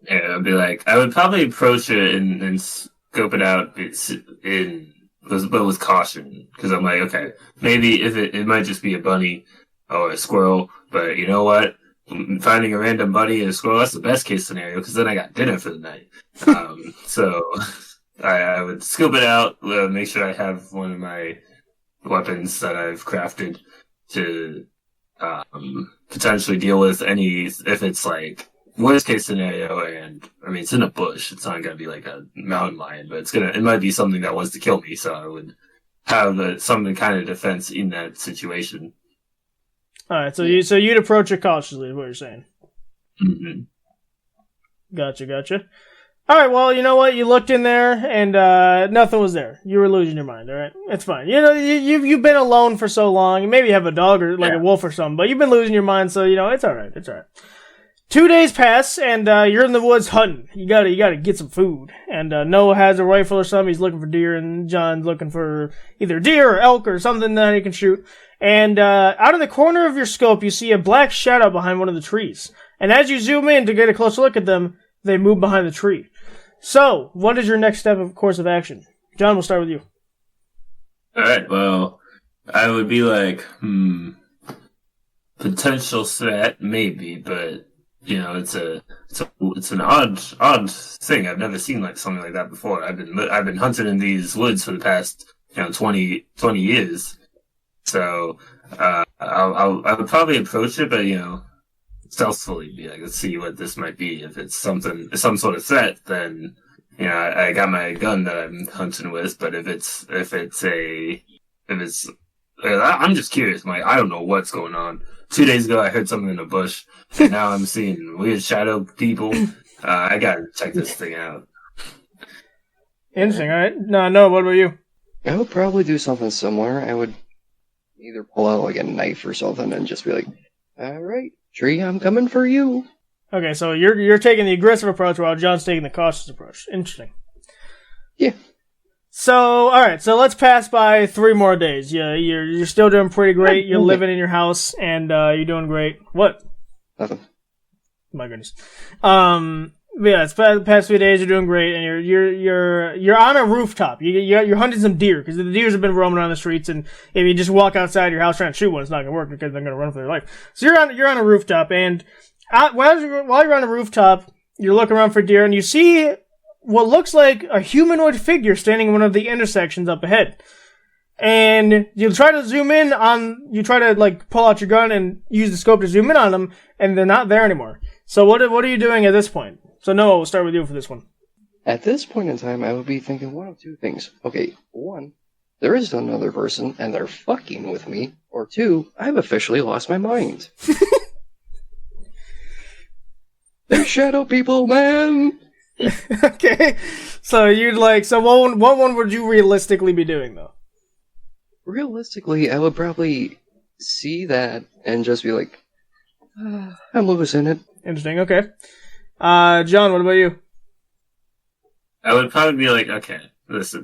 Yeah, I'd be like, I would probably approach it and scope it out but with caution. Because I'm like, okay, maybe if it might just be a bunny or a squirrel, but you know what? Finding a random bunny and a squirrel, that's the best case scenario, because then I got dinner for the night. So I would scope it out, make sure I have one of my weapons that I've crafted to potentially deal with if it's like worst case scenario, and I mean it's in a bush, it's not gonna be like a mountain lion, but it might be something that wants to kill me, so I would have some kind of defense in that situation. Alright, so you'd approach it cautiously is what you're saying. Mm-hmm. Gotcha. Alright, well, you know what? You looked in there, and nothing was there. You were losing your mind, alright? It's fine. You know, you've been alone for so long. Maybe you have a dog or like a wolf or something, but you've been losing your mind, so, you know, it's alright. 2 days pass, and you're in the woods hunting. You gotta get some food. And Noah has a rifle or something. He's looking for deer, and John's looking for either deer or elk or something that he can shoot. And out of the corner of your scope, you see a black shadow behind one of the trees. And as you zoom in to get a closer look at them, they move behind the tree. So, what is your next step of course of action? John, we'll start with you. Alright, well, I would be like, potential threat, maybe, but you know, it's an odd thing. I've never seen like something like that before. I've been hunting in these woods for the past 20 years. So I would probably approach it, but stealthily be like, let's see what this might be. If it's some sort of threat, then I got my gun that I'm hunting with. But I'm just curious. I don't know what's going on. 2 days ago, I heard something in the bush, and now I'm seeing weird shadow people. I gotta check this thing out. Interesting. All right. No. What about you? I would probably do something similar. I would either pull out like a knife or something and just be like, "All right, tree, I'm coming for you." Okay, so you're taking the aggressive approach while John's taking the cautious approach. Interesting. Yeah. So, alright, so let's pass by 3 more days. Yeah, you're still doing pretty great. You're living in your house, and you're doing great. What? Nothing. My goodness. Yeah, it's past few days. You're doing great, and you're on a rooftop. You're hunting some deer because the deers have been roaming around the streets, and if you just walk outside your house trying to shoot one, it's not gonna work because they're gonna run for their life. So you're on a rooftop, and while you're on a rooftop, you're looking around for deer, and you see what looks like a humanoid figure standing in one of the intersections up ahead. And you try to pull out your gun and use the scope to zoom in on them, and they're not there anymore. So what are you doing at this point? So Noah, we'll start with you for this one. At this point in time, I would be thinking one of two things. Okay, 1, there is another person, and they're fucking with me. Or 2, I've officially lost my mind. They're shadow people, man! Okay, so what one would you realistically be doing, though? Realistically, I would probably see that and just be like, I'm losing it. Interesting, okay. John, what about you? I would probably be like, okay, listen,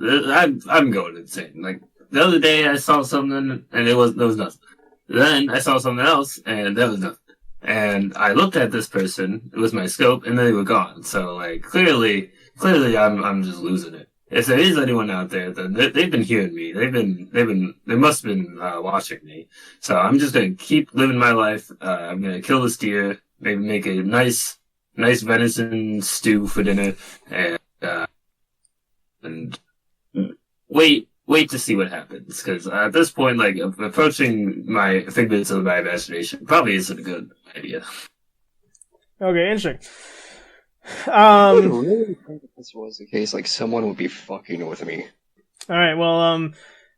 I'm going insane. Like, the other day I saw something and there was nothing. Then I saw something else and there was nothing. And I looked at this person with my scope, and then they were gone. So, like, clearly, I'm just losing it. If there is anyone out there, then they've been hearing me. They must have been watching me. So I'm just gonna keep living my life. I'm gonna kill this deer, maybe make a nice venison stew for dinner, and wait wait to see what happens, because at this point, like, approaching my figments of my imagination probably isn't a good idea. Okay, interesting. I would really think if this was the case, like, someone would be fucking with me. Alright, well,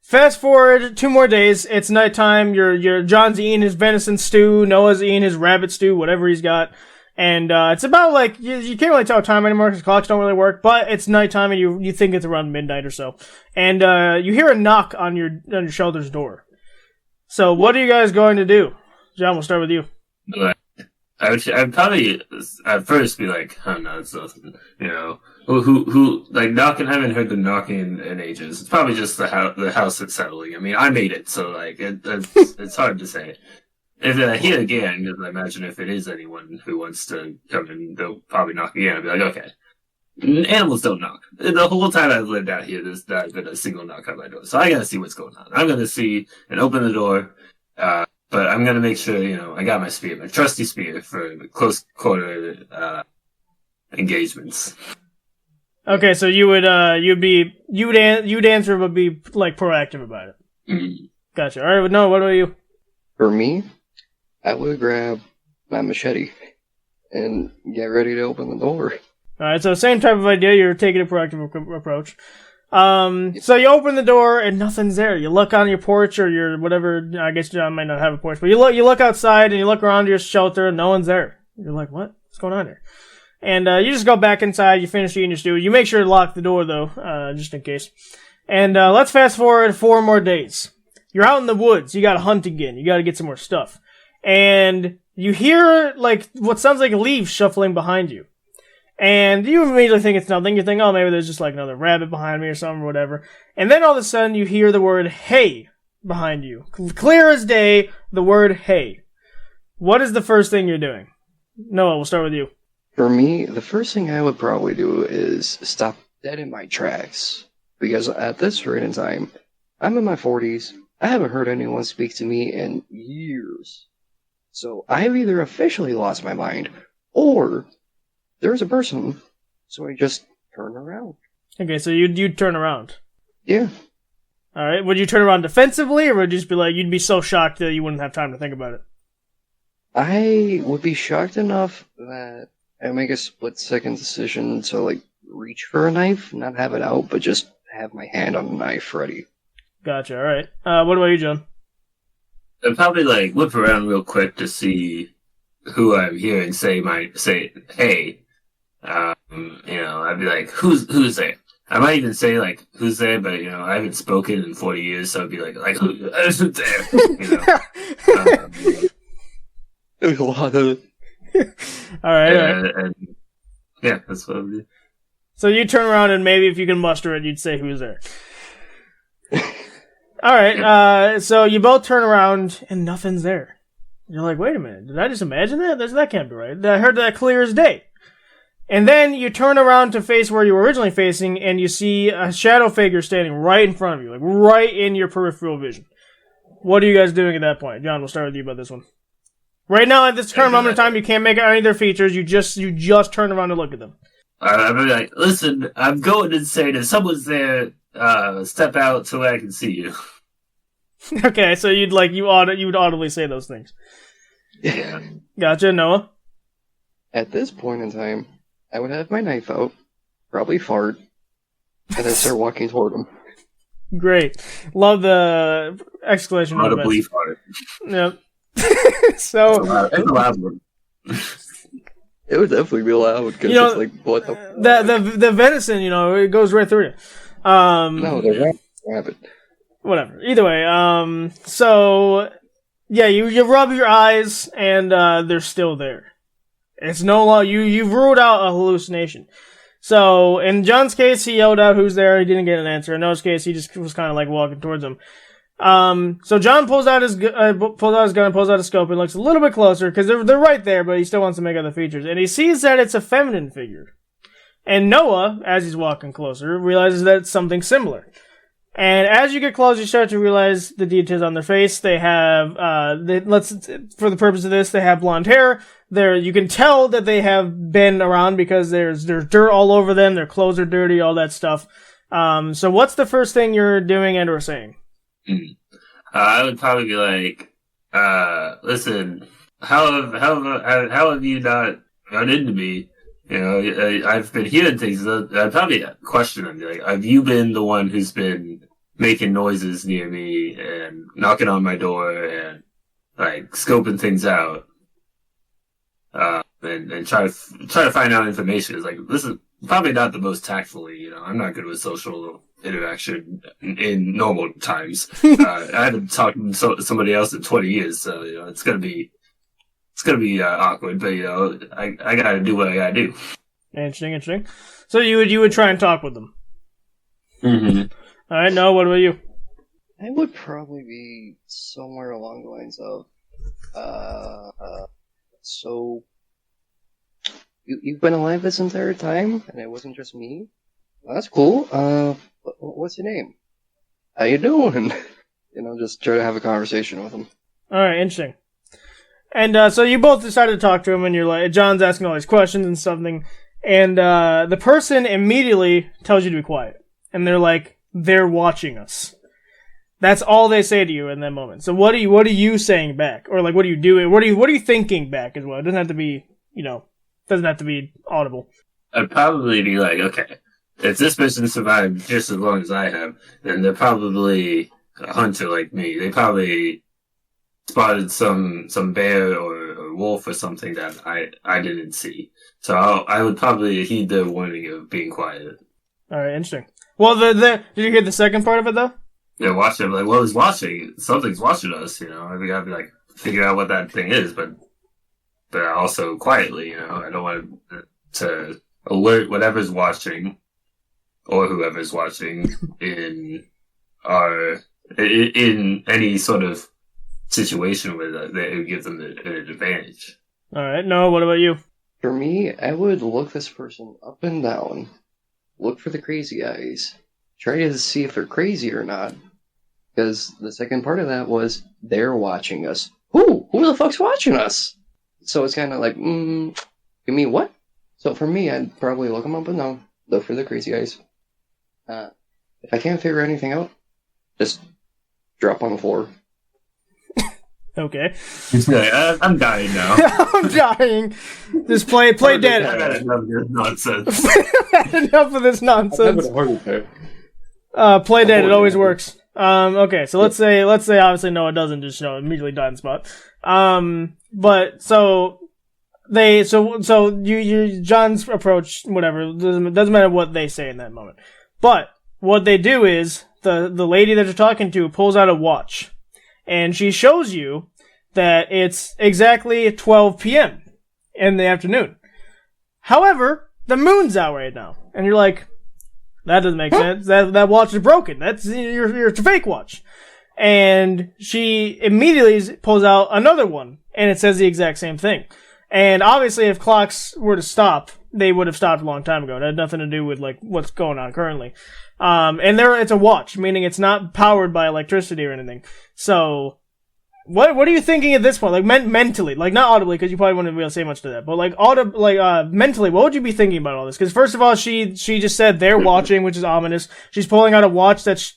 fast forward 2 more days. It's nighttime. John's eating his venison stew. Noah's eating his rabbit stew, whatever he's got. And, it's about, like, you can't really tell time anymore because clocks don't really work, but it's nighttime and you think it's around midnight or so. And, you hear a knock on your shelter's door. So, what are you guys going to do? John, we'll start with you. I'd probably at first be like, oh no, it's nothing. You know, who like knocking? I haven't heard them knocking in ages. It's probably just the house that's settling. I mean, I made it, so like it's hard to say. If I hear again, because I imagine if it is anyone who wants to come in, they'll probably knock again. I'd be like, okay. Animals don't knock. The whole time I've lived out here, there's not been a single knock on my door. So I gotta see what's going on. I'm gonna see and open the door. But I'm gonna make sure, you know, I got my spear, my trusty spear for close quarter engagements. Okay, so you'd answer but be like proactive about it. Mm. Gotcha. All right, no, what about you? For me, I would grab my machete and get ready to open the door. All right, so same type of idea. You're taking a proactive approach. So you open the door and nothing's there. You look on your porch or your whatever. I guess John might not have a porch, but you look outside and you look around your shelter and no one's there. You're like, what? What's going on here? And you just go back inside. You finish eating your stew. You make sure to lock the door though, just in case. And let's fast forward 4 more days. You're out in the woods. You got to hunt again. You got to get some more stuff. And you hear like what sounds like leaves shuffling behind you. And you immediately think it's nothing. You think, oh, maybe there's just like another rabbit behind me or something or whatever. And then all of a sudden you hear the word hey behind you. Clear as day, the word hey. What is the first thing you're doing? Noah, we'll start with you. For me, the first thing I would probably do is stop dead in my tracks. Because at this rate in time, I'm in my 40s. I haven't heard anyone speak to me in years. So I've either officially lost my mind, or there's a person, so I just turn around. Okay, so you'd turn around. Yeah. All right. Would you turn around defensively, or would you just be like, you'd be so shocked that you wouldn't have time to think about it? I would be shocked enough that I make a split-second decision to, like, reach for a knife, not have it out, but just have my hand on the knife ready. Gotcha. All right. What about you, John? I'd probably like whip around real quick to see who I'm hearing say hey. You know, I'd be like, who's there? I might even say like, who's there? But you know, I haven't spoken in 40 years, so I'd be like, who's there? You know, There's a lot of it. All right. And yeah, that's what I would do. So you turn around and maybe if you can muster it, you'd say who's there. All right. So you both turn around and nothing's there. You're like, wait a minute, did I just imagine that? That can't be right. I heard that clear as day. And then you turn around to face where you were originally facing, and you see a shadow figure standing right in front of you, like right in your peripheral vision. What are you guys doing at that point? John, we'll start with you about this one. Right now, at this current moment in time, you can't make out any of their features. You just turn around to look at them. I'd be like, listen, I'm going insane. If someone's there, step out so I can see you. Okay, so you would audibly say those things. Yeah. Gotcha, Noah. At this point in time, I would have my knife out, probably fart, and then start walking toward him. Great. Love the exclamation mark. Audibly fart. Yep. So it's a loud one. It would definitely be loud, because it's like, what the venison, it goes right through you. No, the rabbit. Whatever. Either way, so yeah, you rub your eyes and they're still there. It's no longer you've ruled out a hallucination. So in John's case, he yelled out, "Who's there?" He didn't get an answer. In Noah's case, he just was kind of like walking towards him. So John pulls out his gun, pulls out a scope, and looks a little bit closer because they're right there, but he still wants to make other features, and he sees that it's a feminine figure. And Noah, as he's walking closer, realizes that it's something similar. And as you get close, you start to realize the details on their face. They have, for the purpose of this, they have blonde hair. You can tell that they have been around because there's dirt all over them. Their clothes are dirty, all that stuff. So what's the first thing you're doing and or saying? I would probably be like, listen, how have you not run into me? You know, I've been hearing things. I'd probably question them. Like, have you been the one who's been making noises near me and knocking on my door and like scoping things out? And try to find out information. It's like, this is probably not the most tactfully, you know, I'm not good with social interaction in normal times. I haven't talked to somebody else in 20 years, so, you know, it's gonna be awkward, but, you know, I gotta do what I gotta do. Interesting. So you would try and talk with them? Mm-hmm. Alright, Noah, what about you? I would probably be somewhere along the lines of, so, you've been alive this entire time, and it wasn't just me? Well, that's cool. What's your name? How you doing? You know, just try to have a conversation with him. Alright, interesting. And, so you both decided to talk to him, and you're like, John's asking all these questions and something, and, the person immediately tells you to be quiet. And they're like, they're watching us. That's all they say to you in that moment. So what are you saying back? Or like, what are you doing? What are you thinking back as well? It doesn't have to be, you know, doesn't have to be audible. I'd probably be like, okay, if this person survived just as long as I have, then they're probably a hunter like me. They probably spotted some bear or wolf or something that I didn't see. So I would probably heed their warning of being quiet. Alright, interesting. Well, did you hear the second part of it though? Yeah, watching. Like, well, who's watching? Something's watching us, you know. I think I'd be like, figure out what that thing is, but also quietly, you know. I don't want to alert whatever's watching or whoever's watching in any sort of situation where that it would give them an advantage. All right, Noah, what about you? For me, I would look this person up and down, look for the crazy eyes, try to see if they're crazy or not. Because the second part of that was, they're watching us. Who the fuck's watching us? So it's kind of like, you mean what? So for me, I'd probably look them up and down, look for the crazy eyes. If I can't figure anything out, just drop on the floor. Okay. I'm dying now. I'm dying. Just play dead. I've had enough of this nonsense. Enough of this nonsense. I'm having a heart attack. Play dead. It always works. Okay, so let's say obviously Noah doesn't just immediately die on the spot. But so you John's approach, whatever, doesn't matter what they say in that moment. But what they do is the lady that you're talking to pulls out a watch, and she shows you that it's exactly 12 p.m. in the afternoon. However, the moon's out right now, and you're like, that doesn't make sense. That watch is broken. That's your fake watch. And she immediately pulls out another one, and it says the exact same thing. And obviously, if clocks were to stop, they would have stopped a long time ago. It had nothing to do with like what's going on currently. And it's a watch, meaning it's not powered by electricity or anything. So, what are you thinking at this point? Like mentally, like not audibly, because you probably wouldn't be able to say much to that. But like mentally, what would you be thinking about all this? Because first of all, she just said they're watching, which is ominous. She's pulling out a watch that's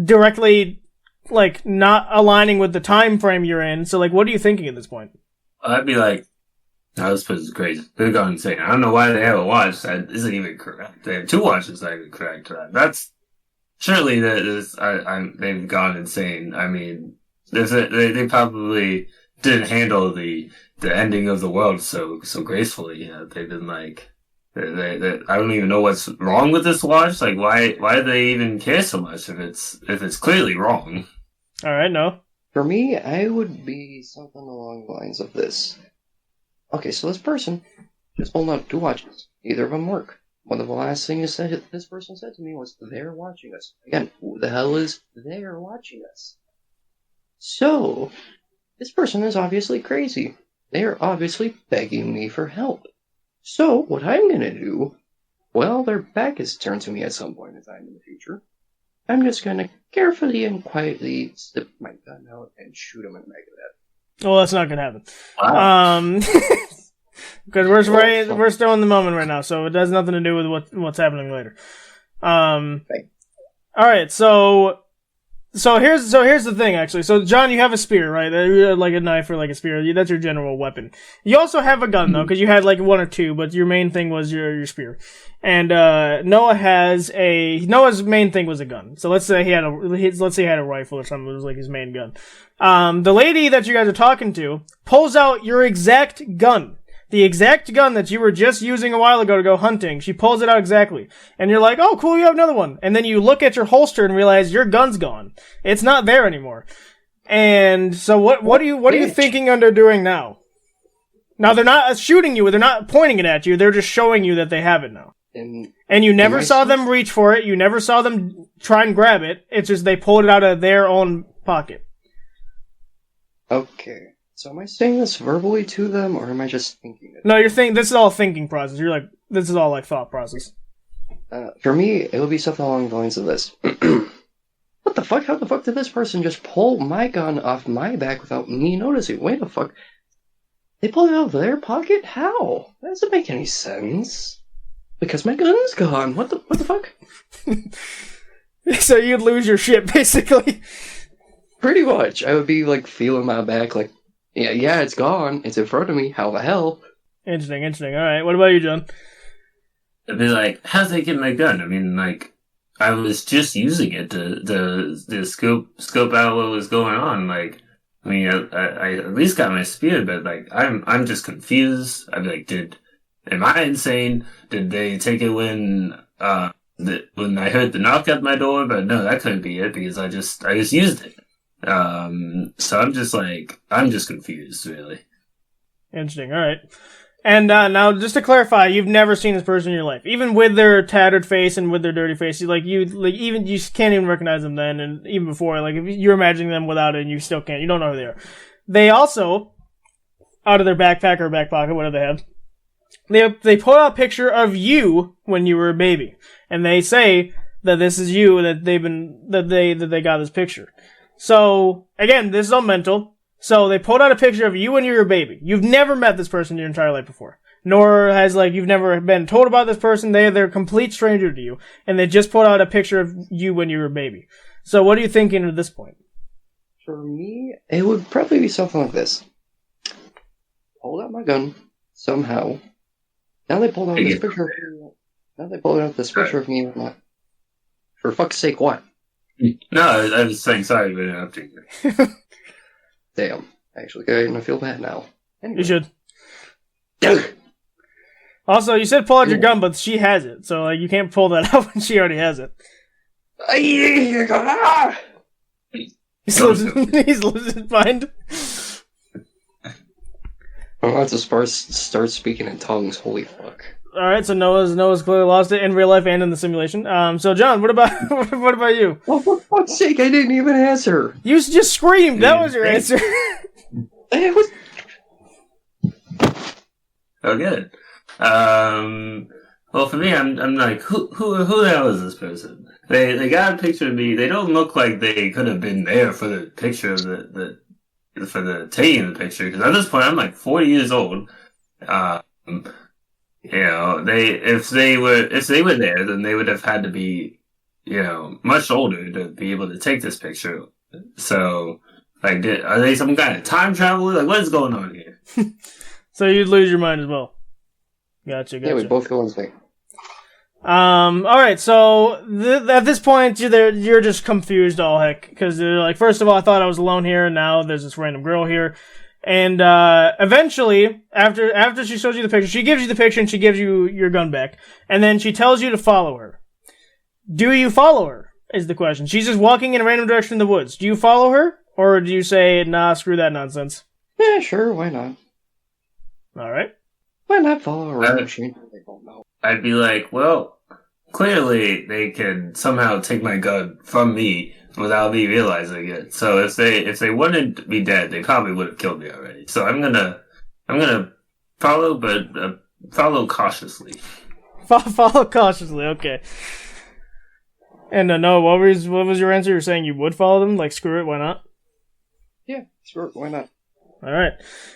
directly like not aligning with the time frame you're in. So like, what are you thinking at this point? I'd be like, no, this person's crazy. They're going insane. I don't know why they have a watch that isn't even correct. They have two watches that are correct to that. That's surely they've gone insane. I mean, they probably didn't handle the ending of the world so gracefully. You know, they've been like, they I don't even know what's wrong with this watch. Like, why do they even care so much if it's clearly wrong? All right, no. For me, I would be something along the lines of this. Okay, so this person just pulled out two watches. Neither of them work. One of the last things this person said to me was, they're watching us. Again, who the hell is they're watching us? So, this person is obviously crazy. They are obviously begging me for help. So, what I'm gonna do, well, their back is turned to me at some point in time in the future. I'm just gonna carefully and quietly slip my gun out and shoot him in the back of the head. Well, that's not gonna happen. Wow. Because we're still in the moment right now, so it has nothing to do with what's happening later. Right. All right, so here's the thing, actually. So, John, you have a spear, right? Like a knife or like a spear. That's your general weapon. You also have a gun, though, because you had like one or two, but your main thing was your spear. And Noah's main thing was a gun. So let's say he had a rifle or something. It was like his main gun. The lady that you guys are talking to pulls out your exact gun. The exact gun that you were just using a while ago to go hunting. She pulls it out exactly. And you're like, oh, cool, you have another one. And then you look at your holster and realize your gun's gone. It's not there anymore. And so what are you thinking under doing now? Now, they're not shooting you. They're not pointing it at you. They're just showing you that they have it now. And you never saw them reach for it. You never saw them try and grab it. It's just they pulled it out of their own pocket. Okay. So am I saying this verbally to them, or am I just thinking it? No, you're thinking. This is all thinking process. You're like, this is all like thought process. For me, it would be something along the lines of this. What the fuck? How the fuck did this person just pull my gun off my back without me noticing? Wait the fuck. They pulled it out of their pocket? How? That doesn't make any sense. Because my gun's gone. What the fuck? So you'd lose your shit, basically. Pretty much. I would be like feeling my back like, yeah, it's gone. It's in front of me. How the hell? Interesting. All right, what about you, John? I'd be like, how'd they get my gun? I mean, like, I was just using it to scope out what was going on. Like, I mean, I at least got my spear, but like, I'm just confused. I'd be like, am I insane? Did they take it when I heard the knock at my door? But no, that couldn't be it because I just used it. So I'm just confused, really. Interesting. All right. And now, just to clarify, you've never seen this person in your life, even with their tattered face and with their dirty face. You can't even recognize them then, and even before, like if you're imagining them without it, and you still can't. You don't know who they are. They also, out of their backpack or back pocket, whatever they have, they pull out a picture of you when you were a baby, and they say that this is you, that they got this picture. So, again, this is all mental. So, they pulled out a picture of you when you were a baby. You've never met this person in your entire life before. Nor has, you've never been told about this person. They're a complete stranger to you. And they just pulled out a picture of you when you were a baby. So, what are you thinking at this point? For me, it would probably be something like this. Pulled out my gun, somehow. Now they pulled out this picture of me. For fuck's sake, what? No, I was saying sorry for interrupting you. Damn. Actually, I feel bad now. Anyway. You should. Also, you said pull out your gun, but she has it. So, you can't pull that out when she already has it. He's losing his mind. I'm about to start speaking in tongues. Holy fuck. Alright, so Noah's clearly lost it in real life and in the simulation. So John, what about you? Well, for fuck's sake, I didn't even answer. You just screamed. That was your answer. It was. Oh, good. Well, for me, I'm like, who the hell is this person? They got a picture of me. They don't look like they could have been there for the picture of for the taking of the picture. Because at this point, I'm like 40 years old. If they were there, then they would have had to be, much older to be able to take this picture. So, are they some kind of time traveler? Like, what is going on here? So you'd lose your mind as well. Gotcha. Yeah, we both go insane. Alright, so at this point, you're just confused all heck. Because they're like, first of all, I thought I was alone here, and now there's this random girl here. And, eventually, after she shows you the picture, she gives you the picture and she gives you your gun back. And then she tells you to follow her. Do you follow her? Is the question. She's just walking in a random direction in the woods. Do you follow her? Or do you say, nah, screw that nonsense? Yeah, sure, why not? Alright. Why not follow her? They don't know. I'd be like, well, clearly they can somehow take my gun from me without me realizing it. So if they wouldn't be dead, they probably would have killed me already. So I'm gonna follow, but follow cautiously. Follow cautiously, okay. And no, what was your answer? You're saying you would follow them? Like, screw it, why not? Yeah, screw it, why not? All right.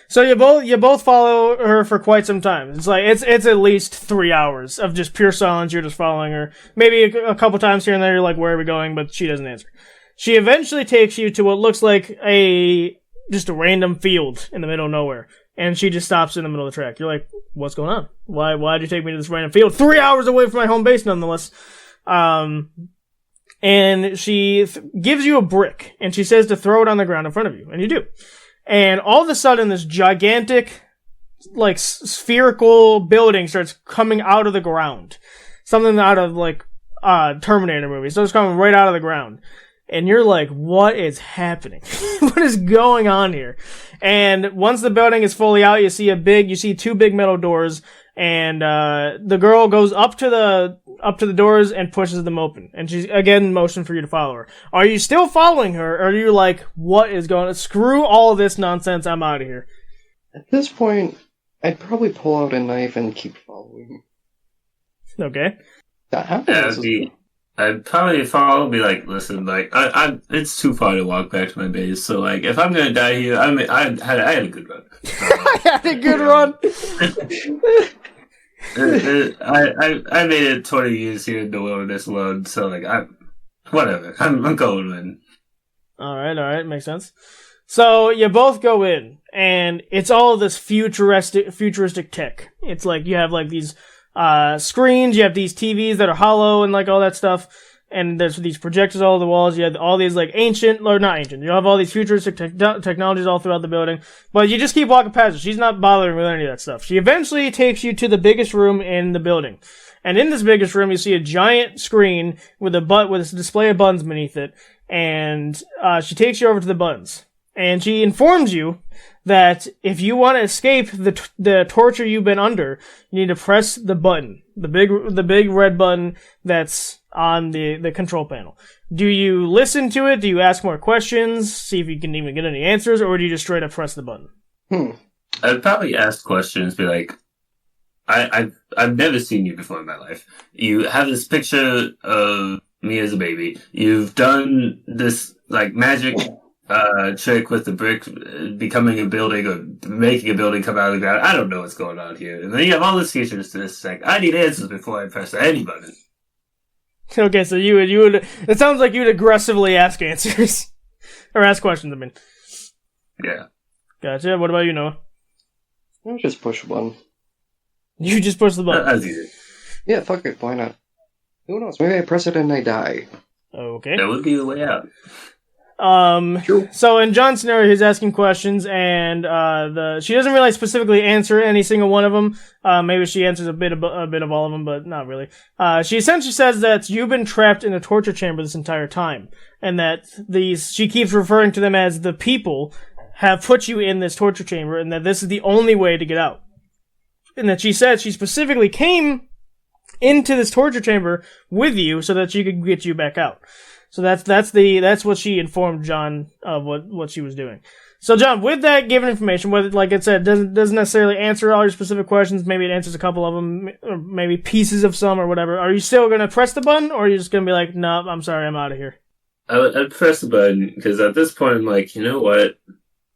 So you both follow her for quite some time. It's like it's at least 3 hours of just pure silence. You're just following her. Maybe a couple times here and there, you're like, "Where are we going?" But she doesn't answer. She eventually takes you to what looks like just a random field in the middle of nowhere, and she just stops in the middle of the track. You're like, "What's going on? Why'd you take me to this random field? 3 hours away from my home base, nonetheless." And she gives you a brick, and she says to throw it on the ground in front of you, and you do. And all of a sudden, this gigantic, like, spherical building starts coming out of the ground. Something out of, like, Terminator movie. So it's coming right out of the ground. And you're like, what is happening? What is going on here? And once the building is fully out, you see two big metal doors, and the girl goes up to the doors and pushes them open. And she's again motioned for you to follow her. Are you still following her, or are you like, what is going on? Screw all of this nonsense, I'm out of here. At this point, I'd probably pull out a knife and keep following. Okay. That happens. I'd probably follow, be like, listen, like, it's too far to walk back to my base, so, like, if I'm gonna die here, I had a good run. I had a good run! I made it 20 years here in the wilderness alone, so, like, whatever, I'm going in. Alright, makes sense. So, you both go in, and it's all this futuristic tech. It's like, you have, like, these screens, you have these TVs that are hollow and like all that stuff, and there's these projectors all over the walls. You have all these like not ancient, you have all these futuristic technologies all throughout the building, but you just keep walking past her. She's not bothering with any of that stuff. She eventually takes you to the biggest room in the building, and in this biggest room you see a giant screen with a display of buttons beneath it, and she takes you over to the buttons, and she informs you that if you want to escape the torture you've been under, you need to press the button, the big red button that's on the control panel. Do you listen to it? Do you ask more questions, see if you can even get any answers, or do you just straight up press the button? I'd probably ask questions, be like, I've never seen you before in my life. You have this picture of me as a baby. You've done this like magic trick with the brick becoming a building or making a building come out of the ground. I don't know what's going on here. And then you have all these features to this. Like, I need answers before I press any button. Okay, so you would. It sounds like you'd aggressively ask answers or ask questions. I mean, yeah. Gotcha. What about you, Noah? I'll just push a button. You just push the button. That's easy. Yeah, fuck it. Why not? Who knows? Maybe I press it and I die. Okay. That would be the way out. True. So in John's scenario, he's asking questions, and she doesn't really specifically answer any single one of them. Maybe she answers a bit of all of them, but not really. She essentially says that you've been trapped in a torture chamber this entire time, and that she keeps referring to them as the people have put you in this torture chamber, and that this is the only way to get out. And that she said she specifically came into this torture chamber with you so that she could get you back out. So that's what she informed John of what she was doing. So John, with that given information, whether like I said, doesn't necessarily answer all your specific questions, maybe it answers a couple of them, or maybe pieces of some or whatever. Are you still gonna press the button, or are you just gonna be like, no, I'm sorry, I'm out of here? I'd press the button because at this point I'm like, you know what?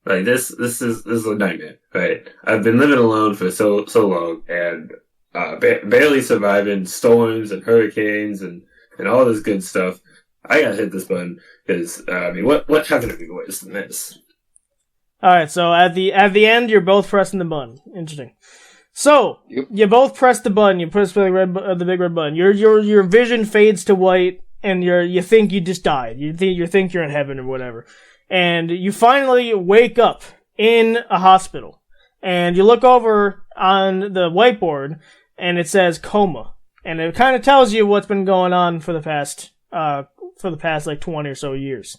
Like this is a nightmare, right? I've been living alone for so long and barely surviving storms and hurricanes and all this good stuff. I gotta hit this button because what happened to be worse than this? All right, so at the end, you're both pressing the button. Interesting. So You both press the button. You press the big red button. Your vision fades to white, and you think you just died. You think you're in heaven or whatever, and you finally wake up in a hospital, and you look over on the whiteboard, and it says coma, and it kind of tells you what's been going on for the past like 20 or so years.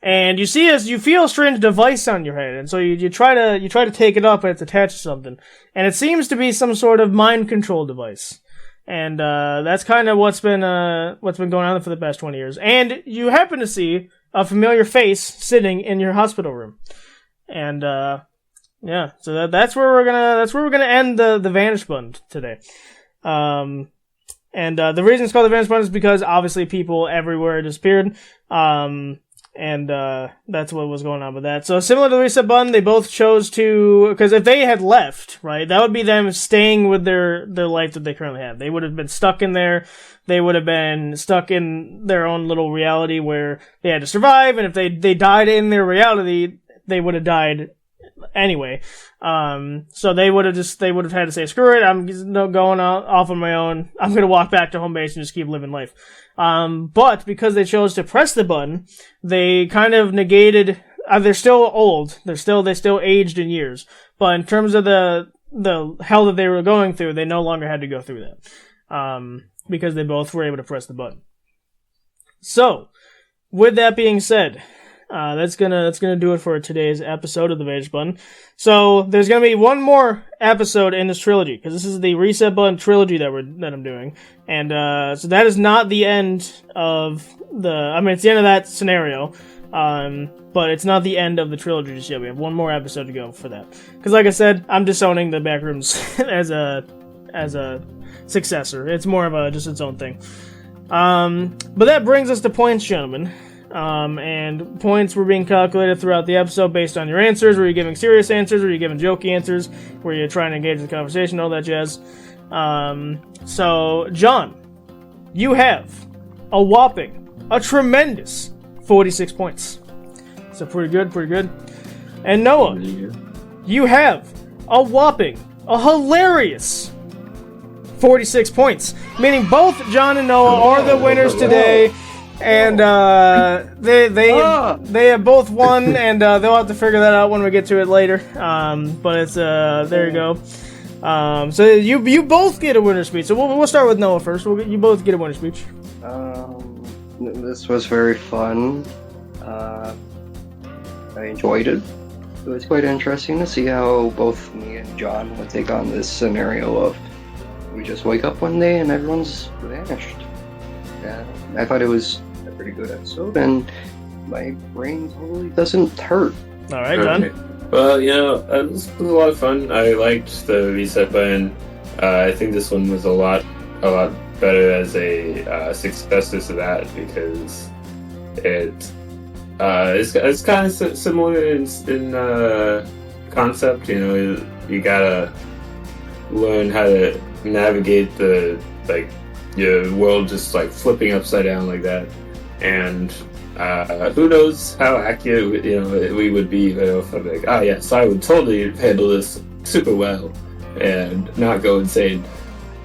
And you see you feel a strange device on your head, and so you try to take it up, and it's attached to something, and it seems to be some sort of mind control device. And that's kind of what's been going on for the past 20 years. And you happen to see a familiar face sitting in your hospital room. And yeah, so that's where we're gonna end the Vanish Button today. And the reason it's called the Vanish Button is because obviously people everywhere disappeared. And that's what was going on with that. So similar to the reset button, they both chose to, because if they had left, right, that would be them staying with their life that they currently have. They would have been stuck in there. They would have been stuck in their own little reality where they had to survive. And if they died in their reality, they would have died anyway. So they would have had to say, screw it, I'm going off on my own. I'm going to walk back to home base and just keep living life. But because they chose to press the button, they kind of negated, they're still old. They still aged in years. But in terms of the hell that they were going through, they no longer had to go through that. Because they both were able to press the button. So, with that being said, that's gonna do it for today's episode of the Vanish Button. So there's gonna be one more episode in this trilogy because this is the Reset Button trilogy that I'm doing, and so that is not the end of it's the end of that scenario, but it's not the end of the trilogy just yet. We have one more episode to go for that because, like I said, I'm disowning the Backrooms as a successor. It's more of just its own thing. But that brings us to points, gentlemen. And points were being calculated throughout the episode based on your answers. Were you giving serious answers? Were you giving jokey answers? Were you trying to engage in the conversation? All that jazz. So, John, you have a tremendous 46 points. So pretty good. And Noah, you have a hilarious 46 points. Meaning both John and Noah are the winners today. And they have both won, and they'll have to figure that out when we get to it later. But it's there you go. So you both get a winner's speech. So we'll start with Noah first. You both get a winner's speech. This was very fun. I enjoyed it. It was quite interesting to see how both me and John would take on this scenario of we just wake up one day and everyone's vanished. Yeah, I thought it was a pretty good episode, and my brain totally doesn't hurt. All right, John. Okay. Well, this was a lot of fun. I liked the reset button. I think this one was a lot better as a successor to that because it's kind of similar in concept. You gotta learn how to navigate your world just flipping upside down like that, and who knows how accurate we would be if I'm like, yes, I would totally handle this super well and not go insane.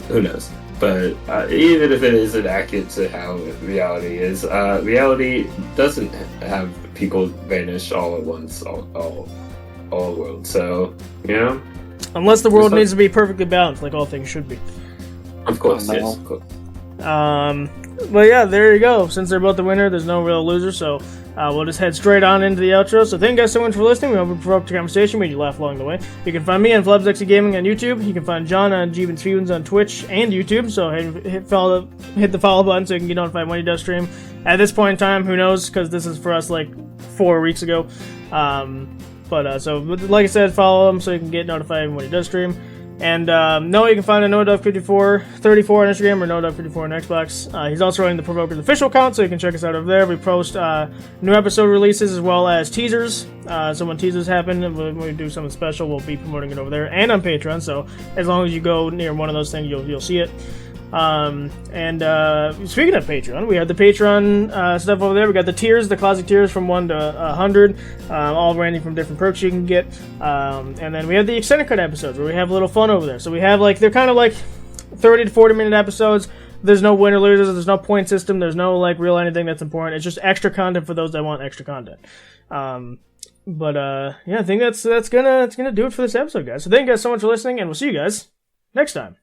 Who knows? But even if it isn't accurate to how reality is, reality doesn't have people vanish all at once, all world. So unless the world needs to be perfectly balanced, like all things should be. Of course, yes, of course. But yeah, there you go. Since they're both the winner, there's no real loser, so we'll just head straight on into the outro. So thank you guys so much for listening. We hope we provoked your conversation, made you laugh along the way. You can find me on Flubsexy Gaming on YouTube. You can find John on Jeebin Stevens on Twitch and YouTube, so hit the follow button so you can get notified when he does stream. At this point in time, who knows, because this is for us 4 weeks ago. So like I said, follow him so you can get notified when he does stream. And Noah, you can find a NoahDove34 on Instagram or NoahDove34 on Xbox. He's also running the Provoker's official account, so you can check us out over there. We post new episode releases as well as teasers. So when teasers happen, when we do something special, we'll be promoting it over there and on Patreon. So as long as you go near one of those things, you'll see it. And speaking of Patreon, we have the Patreon stuff over there. We got the tiers, the classic tiers from 1 to 100, all ranging from different perks you can get. And then we have the extended cut episodes where we have a little fun over there. So we have they're kind of 30 to 40 minute episodes. There's no winner losers. There's no point system. There's no real anything that's important. It's just extra content for those that want extra content. I think that's gonna do it for this episode, guys. So thank you guys so much for listening, and we'll see you guys next time.